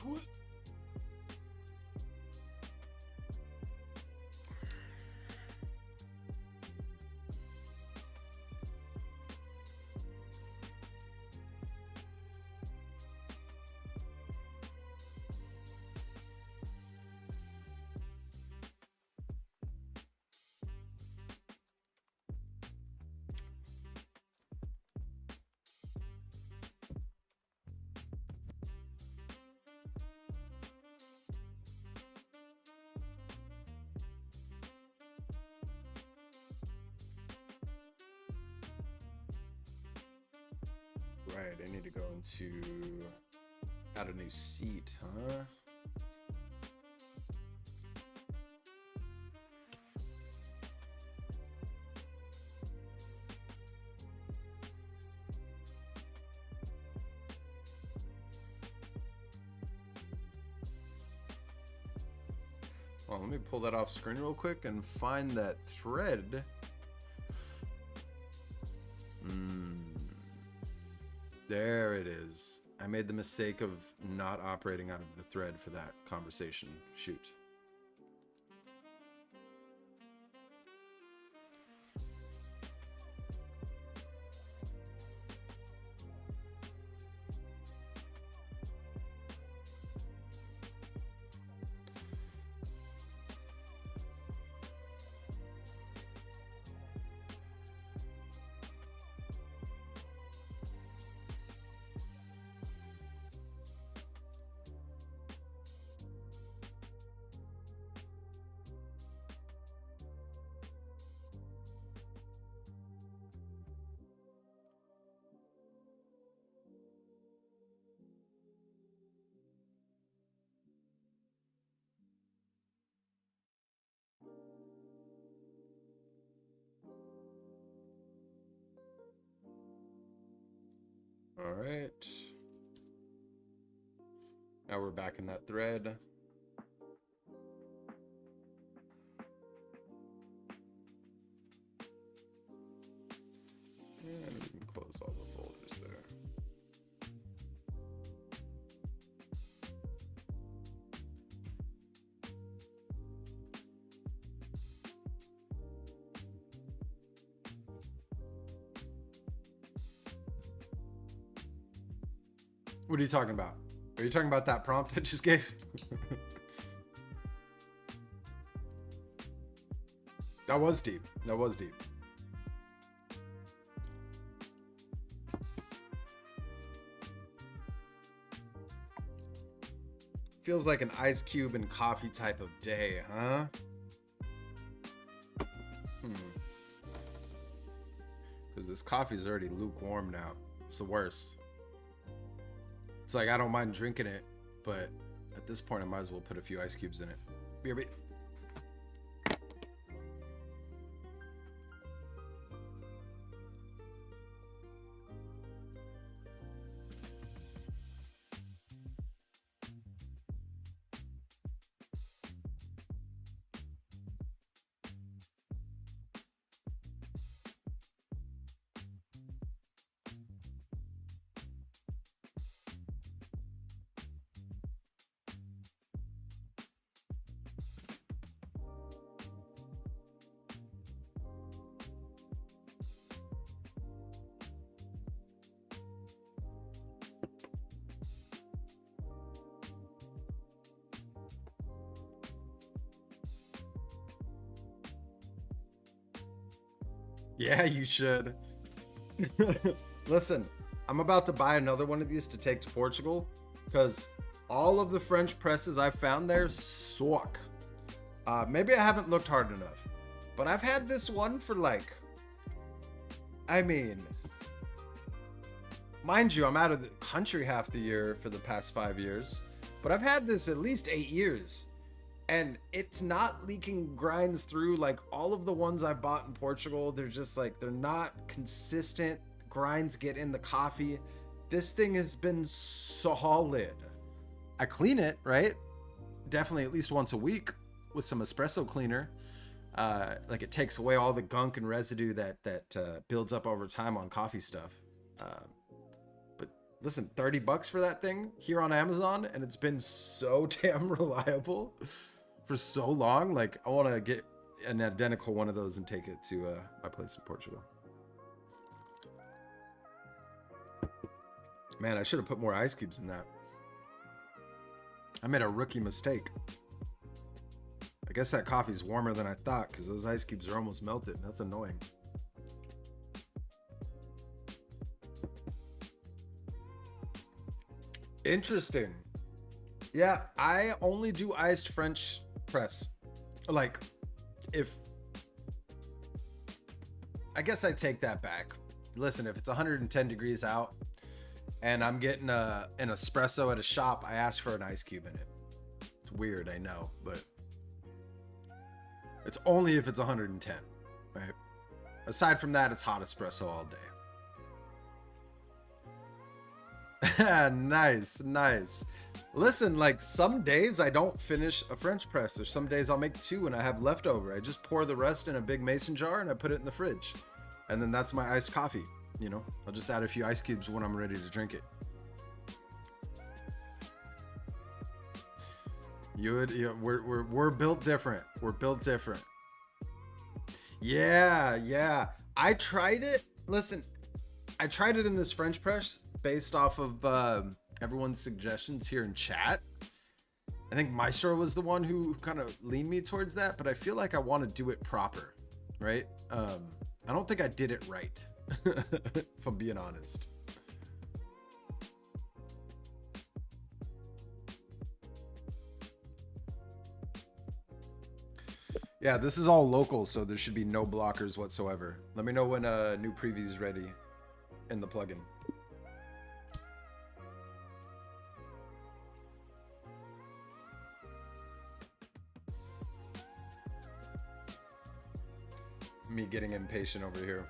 What? right. I need to go into add a new seat, huh? Well, let me pull that off screen real quick and find that thread. There it is. I made the mistake of not operating out of the thread for that conversation. Shoot. All right. Now we're back in that thread. And we can close all the folders there. What are you talking about? Are you talking about that prompt I just gave? That was deep. That was deep. Feels like an ice cube and coffee type of day, huh? Because this coffee's already lukewarm now. It's the worst. It's like I don't mind drinking it, but at this point I might as well put a few ice cubes in it. BRB. Yeah, you should. Listen, I'm about to buy another one of these to take to Portugal because all of the French presses I've found there suck. Maybe I haven't looked hard enough, but I've had this one for like, I mean, mind you, I'm out of the country half the year for the past 5 years, but I've had this at least 8 years. And it's not leaking grinds through like all of the ones I bought in Portugal. They're just like, they're not consistent. Grinds get in the coffee. This thing has been solid. I clean it, right? Definitely at least once a week with some espresso cleaner. Like it takes away all the gunk and residue that builds up over time on coffee stuff. But listen, $30 for that thing here on Amazon, and it's been so damn reliable for so long. Like I want to get an identical one of those and take it to my place in Portugal. Man, I should have put more ice cubes in that. I made a rookie mistake. I guess that coffee's warmer than I thought because those ice cubes are almost melted. That's annoying. Interesting. Yeah, I only do iced French press. Like, I guess I take that back. Listen, if it's 110 degrees out, and I'm getting an espresso at a shop, I ask for an ice cube in it. It's weird, I know, but it's only if it's 110, right? Aside from that, it's hot espresso all day. Nice, nice. Listen, like some days I don't finish a French press, or some days I'll make 2 and I have leftover. I just pour the rest in a big mason jar and I put it in the fridge. And then that's my iced coffee, you know? I'll just add a few ice cubes when I'm ready to drink it. We're built different. We're built different. Yeah. I tried it. Listen, I tried it in this French press based off of everyone's suggestions here in chat. I think Maestro was the one who kind of leaned me towards that, but I feel like I want to do it proper, right? I don't think I did it right, if I'm being honest. Yeah, this is all local, so there should be no blockers whatsoever. Let me know when a new preview is ready in the plugin. Me getting impatient over here.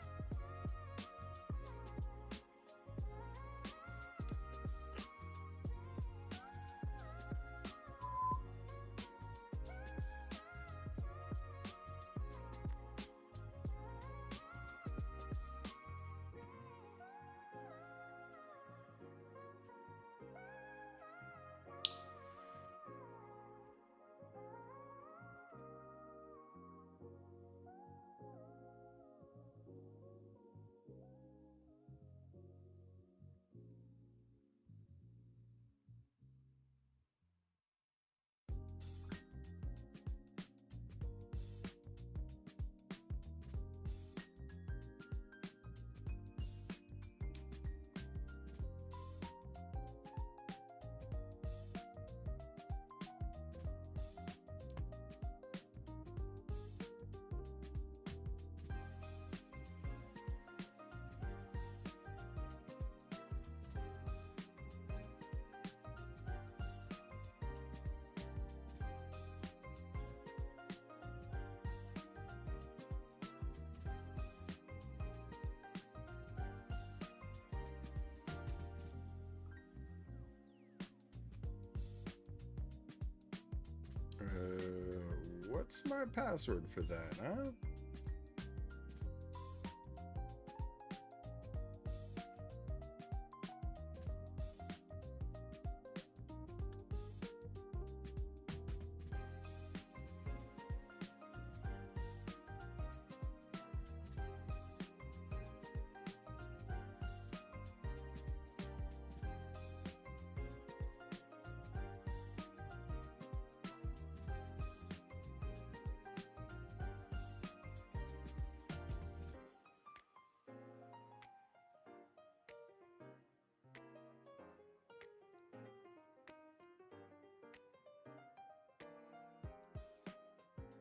What's my password for that, huh?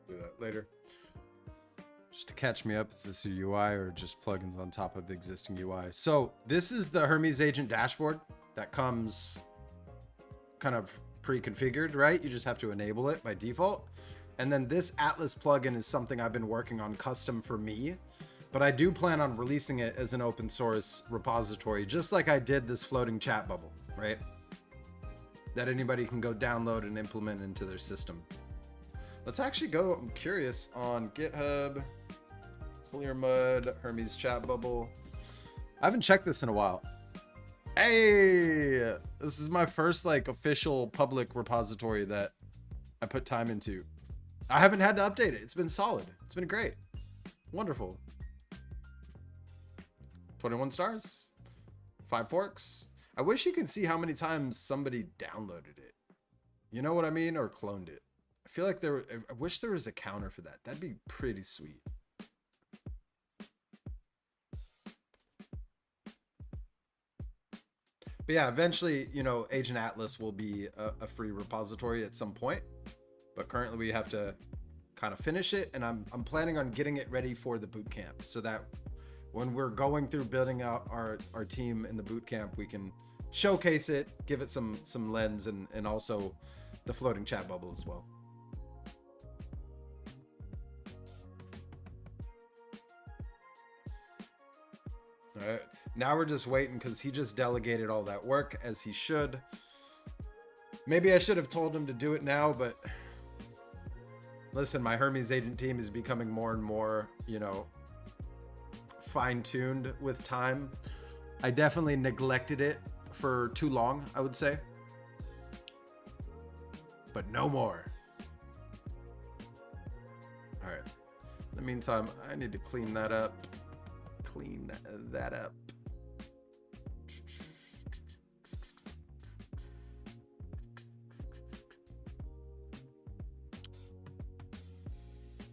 Do that later. Just to catch me up, is this a UI or just plugins on top of existing UI? So this is the Hermes agent dashboard that comes kind of pre-configured, right? You just have to enable it by default. And then this Atlas plugin is something I've been working on custom for me, but I do plan on releasing it as an open source repository, just like I did this floating chat bubble, right? That anybody can go download and implement into their system. Let's actually go, I'm curious, on GitHub, Clearmud, Hermes chat bubble. I haven't checked this in a while. Hey, this is my first like official public repository that I put time into. I haven't had to update it. It's been solid. It's been great. Wonderful. 21 stars, 5 forks. I wish you could see how many times somebody downloaded it. You know what I mean? Or cloned it. I feel like I wish there was a counter for that. That'd be pretty sweet. But yeah, eventually, you know, Agent Atlas will be a free repository at some point. But currently we have to kind of finish it. And I'm planning on getting it ready for the bootcamp so that when we're going through building out our team in the bootcamp, we can showcase it, give it some lens, and also the floating chat bubble as well. All right, now we're just waiting because he just delegated all that work, as he should. Maybe I should have told him to do it now, but listen, my Hermes agent team is becoming more and more, you know, fine-tuned with time. I definitely neglected it for too long, I would say. But no more. All right. In the meantime, I need to clean that up. Clean that up.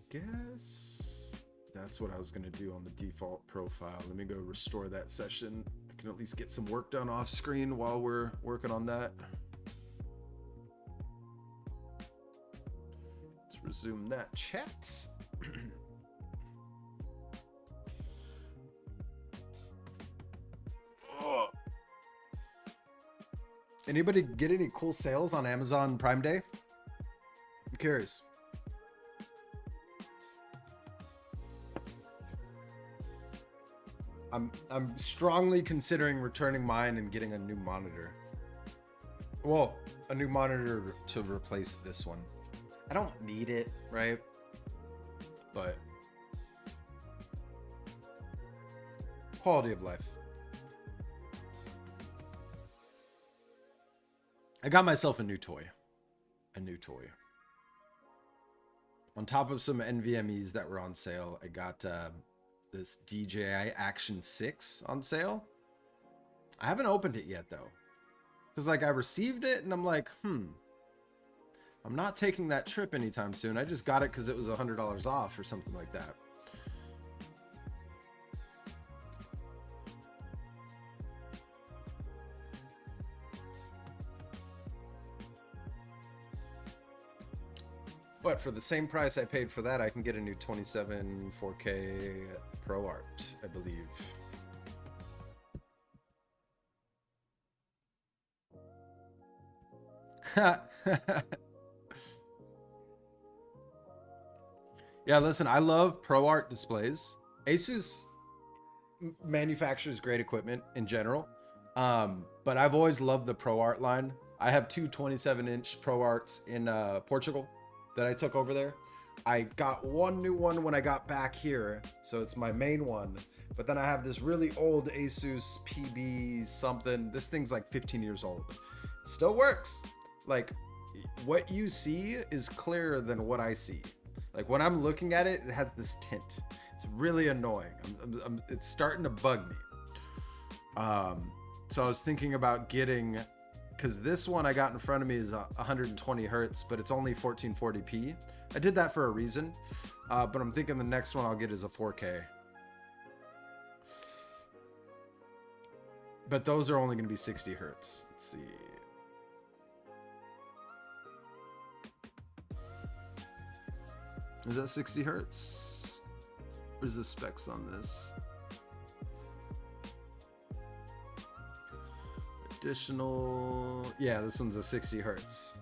Guess that's what I was going to do on the default profile. Let me go restore that session. I can at least get some work done off screen while we're working on that. Let's resume that chat. Oh. Anybody get any cool sales on Amazon Prime Day? I'm curious. I'm strongly considering returning mine and getting a new monitor. Well, a new monitor to replace this one. I don't need it, right? But quality of life. I got myself a new toy. On top of some NVMEs that were on sale, I got this DJI Action 6 on sale. I haven't opened it yet though, because like I received it and I'm like, I'm not taking that trip anytime soon. I just got it because it was $100 off or something like that. But for the same price I paid for that, I can get a new 27 4K ProArt, I believe. Yeah, listen, I love ProArt displays. Asus manufactures great equipment in general, but I've always loved the ProArt line. I have two 27-inch ProArts in Portugal that I took over there. I got one new one when I got back here, so it's my main one. But then I have this really old Asus PB something. This thing's like 15 years old. Still works. Like, what you see is clearer than what I see. Like, when I'm looking at it, it has this tint. It's really annoying. It's starting to bug me. So I was thinking about getting, because this one I got in front of me is 120 hertz, but it's only 1440p. I did that for a reason, but I'm thinking the next one I'll get is a 4K. But those are only going to be 60 hertz. Let's see. Is that 60 hertz? Where's the specs on this? Additional, yeah, this one's a 60 hertz.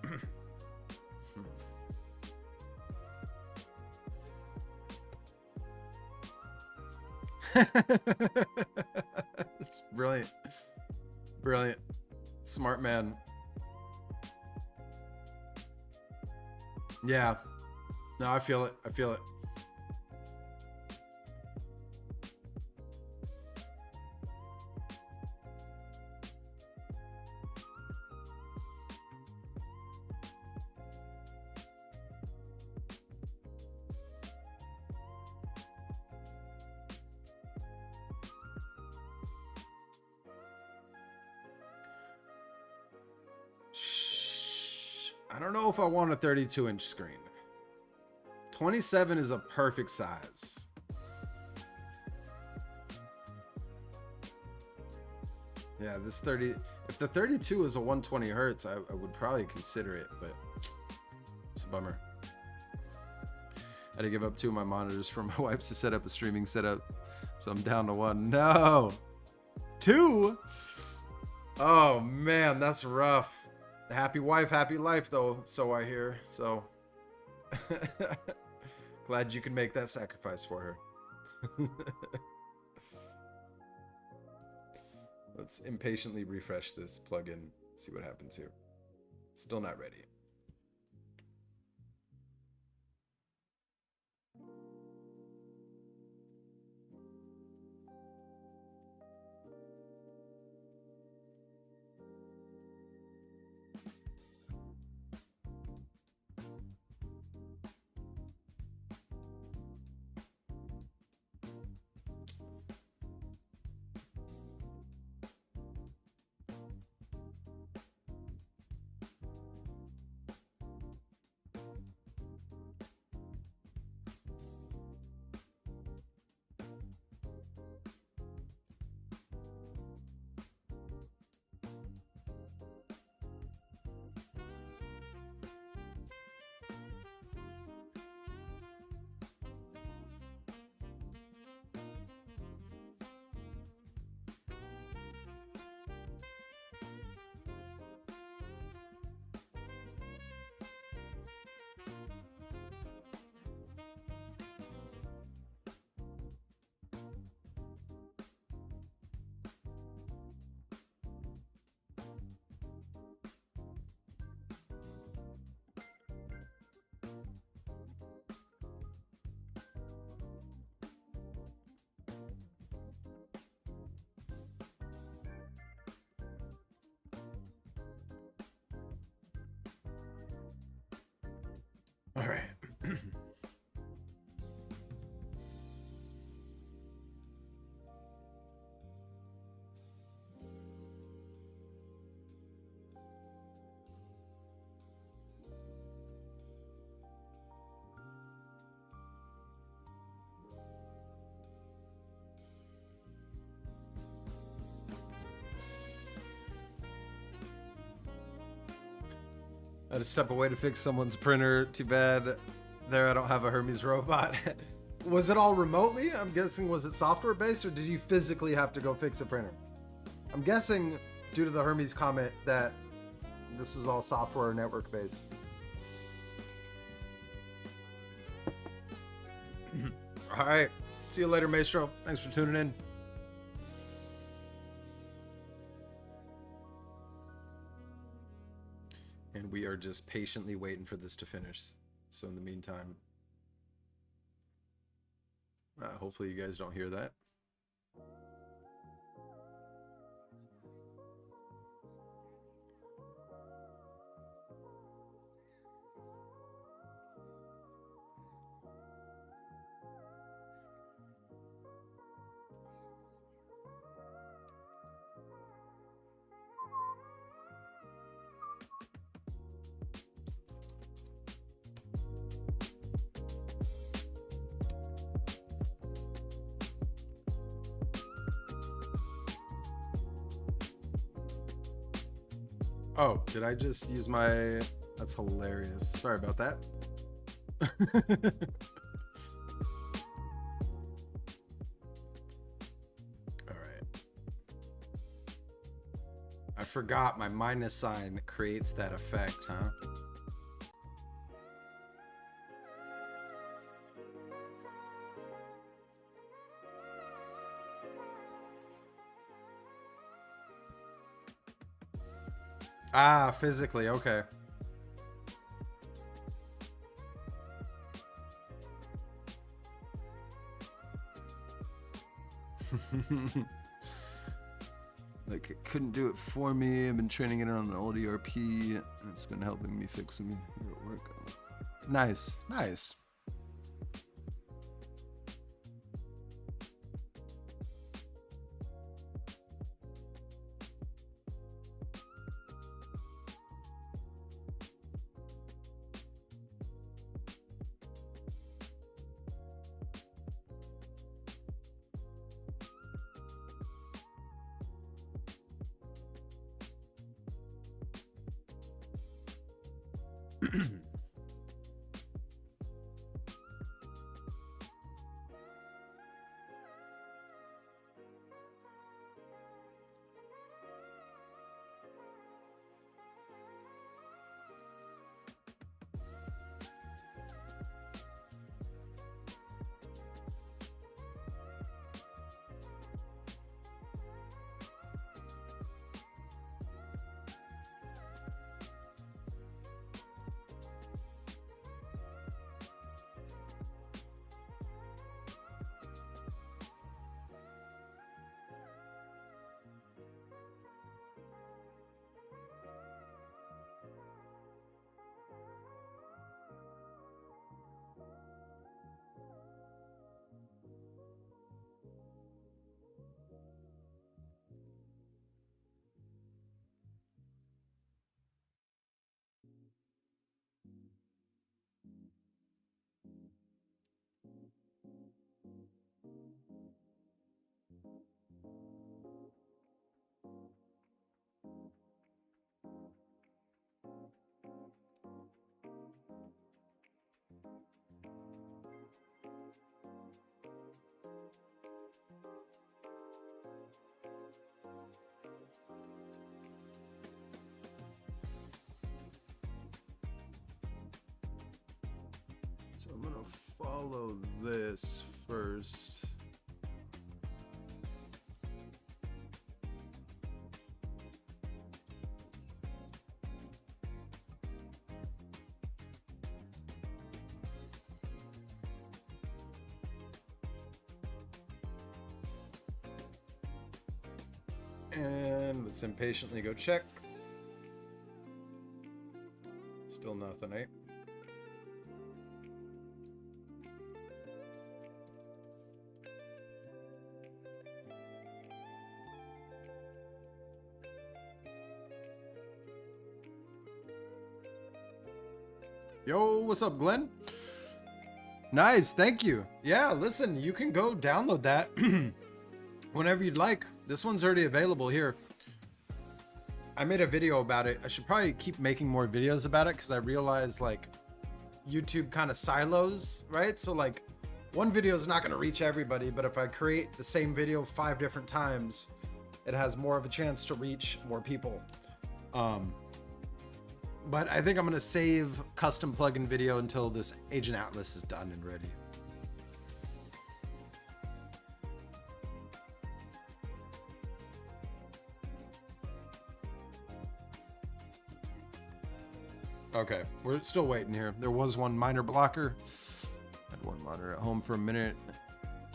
It's brilliant. Brilliant. Smart man. Yeah. No, I feel it. I feel it. I don't know if I want a 32-inch screen. 27 is a perfect size. Yeah, this 30, if the 32 is a 120 hertz, I would probably consider it, but it's a bummer. I had to give up 2 of my monitors for my wife's to set up a streaming setup, so I'm down to 1. No! 2? Oh man, that's rough. Happy wife, happy life, though. So I hear. So glad you can make that sacrifice for her. Let's impatiently refresh this plugin. See what happens here. Still not ready. All right. I had to step away to fix someone's printer. Too bad there I don't have a Hermes robot. Was it all remotely? I'm guessing, was it software based or did you physically have to go fix a printer? I'm guessing due to the Hermes comment that this was all software network based. All right. See you later, Maestro. Thanks for tuning in. And we are just patiently waiting for this to finish. So in the meantime, hopefully you guys don't hear that. Oh, did I just use my... That's hilarious. Sorry about that. All right. I forgot my minus sign creates that effect, huh? Ah, physically, okay. Like, it couldn't do it for me. I've been training it on an old ERP, and it's been helping me fix some here at work. Nice, nice. I'm gonna follow this first. And let's impatiently go check. Still nothing, eh? Yo, what's up, Glenn? Nice, thank you. Yeah, listen, you can go download that whenever you'd like. This one's already available here. I made a video about it. I should probably keep making more videos about it because I realize like YouTube kind of silos, right? So like one video is not going to reach everybody, but if I create the same video 5 different times, it has more of a chance to reach more people. But I think I'm going to save custom plugin video until this Agent Atlas is done and ready. Okay, we're still waiting here. There was one minor blocker. I had one monitor at home for a minute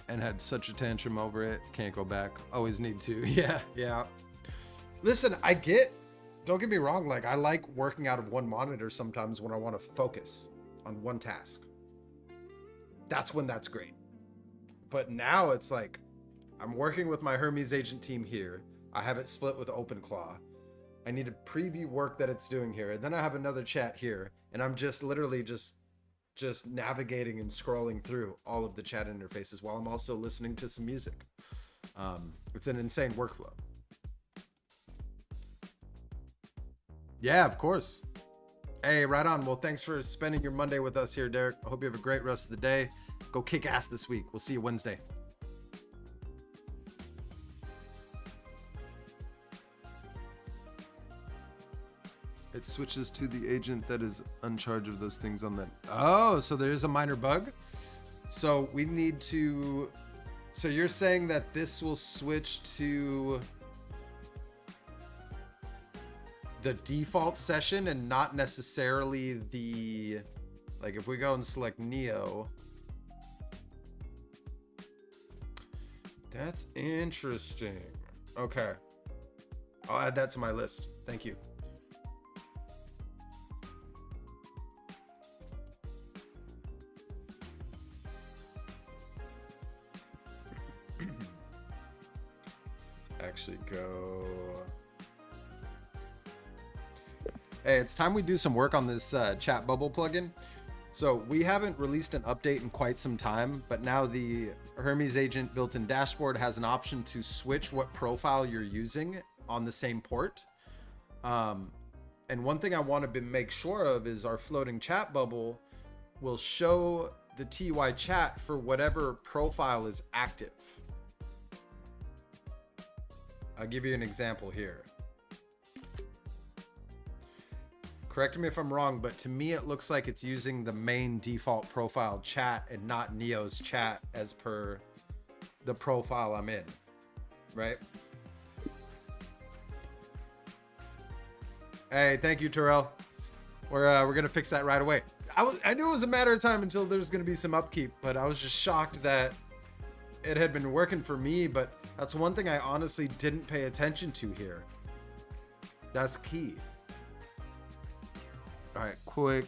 and had such a tantrum over it. Can't go back. Always need to. Yeah. Listen, don't get me wrong, like I like working out of one monitor sometimes when I want to focus on one task. That's when that's great. But now it's like I'm working with my Hermes agent team here. I have it split with OpenClaw. I need to preview work that it's doing here. And then I have another chat here. And I'm just literally just navigating and scrolling through all of the chat interfaces while I'm also listening to some music. It's an insane workflow. Yeah, of course. Hey, right on. Well, thanks for spending your Monday with us here, Derek. I hope you have a great rest of the day. Go kick ass this week. We'll see you Wednesday. It switches to the agent that is in charge of those things on that. Oh, so there's a minor bug. So we need to, so you're saying that this will switch to the default session and not necessarily the, like if we go and select Neo. That's interesting. Okay. I'll add that to my list. Thank you. Actually go. Hey, it's time we do some work on this chat bubble plugin. So we haven't released an update in quite some time, but now the Hermes agent built-in dashboard has an option to switch what profile you're using on the same port. And one thing I want to make sure of is our floating chat bubble will show the TY chat for whatever profile is active. I'll give you an example here. Correct me if I'm wrong, but to me it looks like it's using the main default profile chat and not Neo's chat as per the profile I'm in, right? Hey, thank you, Terrell. We're gonna fix that right away. I knew it was a matter of time until there's gonna be some upkeep, but I was just shocked that it had been working for me, but that's one thing I honestly didn't pay attention to here. That's key. All right, quick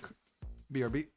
BRB.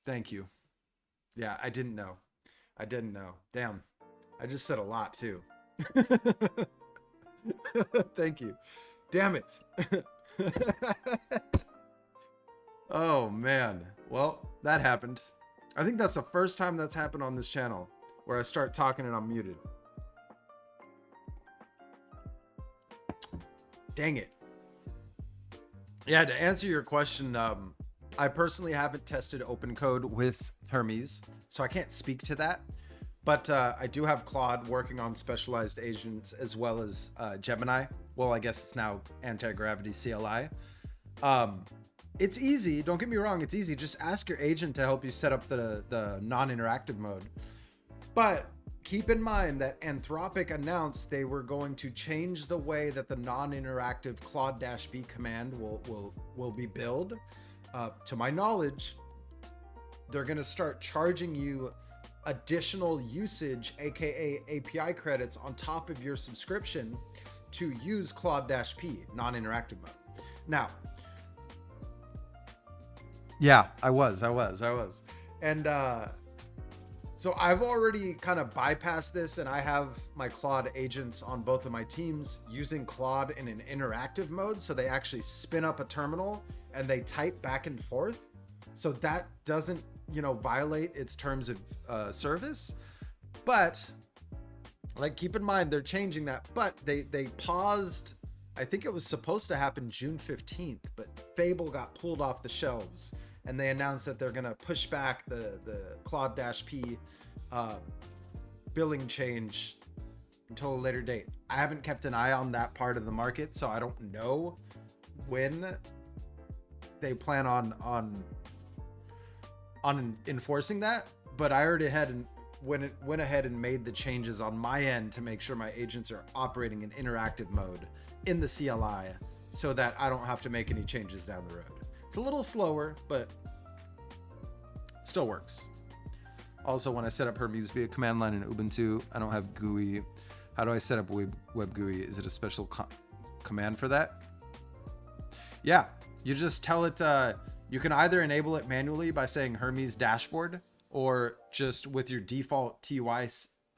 Thank you. Yeah, I didn't know. I didn't know. Damn. I just said a lot too. Thank you. Damn it. Oh man. Well, that happened. I think that's the first time that's happened on this channel where I start talking and I'm muted. Dang it. Yeah, to answer your question, I personally haven't tested open code with Hermes, so I can't speak to that. But I do have Claude working on specialized agents as well as Gemini. Well, I guess it's now anti-gravity CLI. It's easy. Don't get me wrong. It's easy. Just ask your agent to help you set up the non-interactive mode. But keep in mind that Anthropic announced they were going to change the way that the non-interactive Claude-B command will be billed. To my knowledge, they're going to start charging you additional usage, aka API credits, on top of your subscription to use Claude-P non-interactive mode. Now, yeah, I was. And so I've already kind of bypassed this, and I have my Claude agents on both of my teams using Claude in an interactive mode. So they actually spin up a terminal and they type back and forth. So that doesn't, violate its terms of service. But like, keep in mind, they're changing that, but they paused. I think it was supposed to happen June 15th, but Fable got pulled off the shelves. And they announced that they're going to push back the Claude-P billing change until a later date. I haven't kept an eye on that part of the market, so I don't know when they plan on enforcing that. But I already went ahead and made the changes on my end to make sure my agents are operating in interactive mode in the CLI so that I don't have to make any changes down the road. It's a little slower, but still works. Also, when I set up Hermes via command line in Ubuntu, I don't have GUI. How do I set up web GUI? Is it a special command for that? Yeah, you just tell it, you can either enable it manually by saying Hermes dashboard, or just with your default TY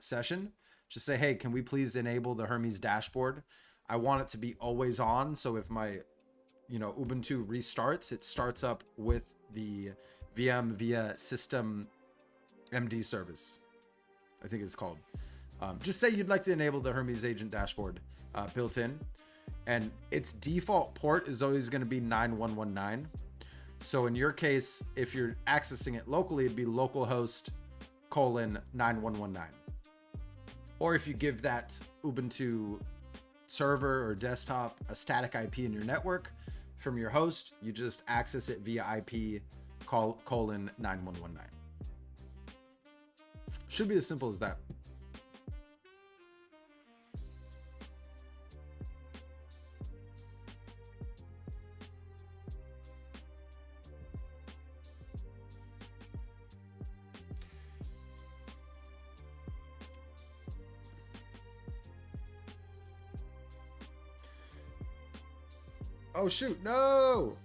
session, just say, hey, can we please enable the Hermes dashboard? I want it to be always on. So if my Ubuntu restarts, it starts up with the VM via system MD service, I think it's called. Just say you'd like to enable the Hermes agent dashboard built in, and its default port is always going to be 9119. So in your case, if you're accessing it locally, it'd be localhost :9119. Or if you give that Ubuntu server or desktop a static IP in your network from your host, you just access it via IP :9119. Should be as simple as that. Oh shoot, no!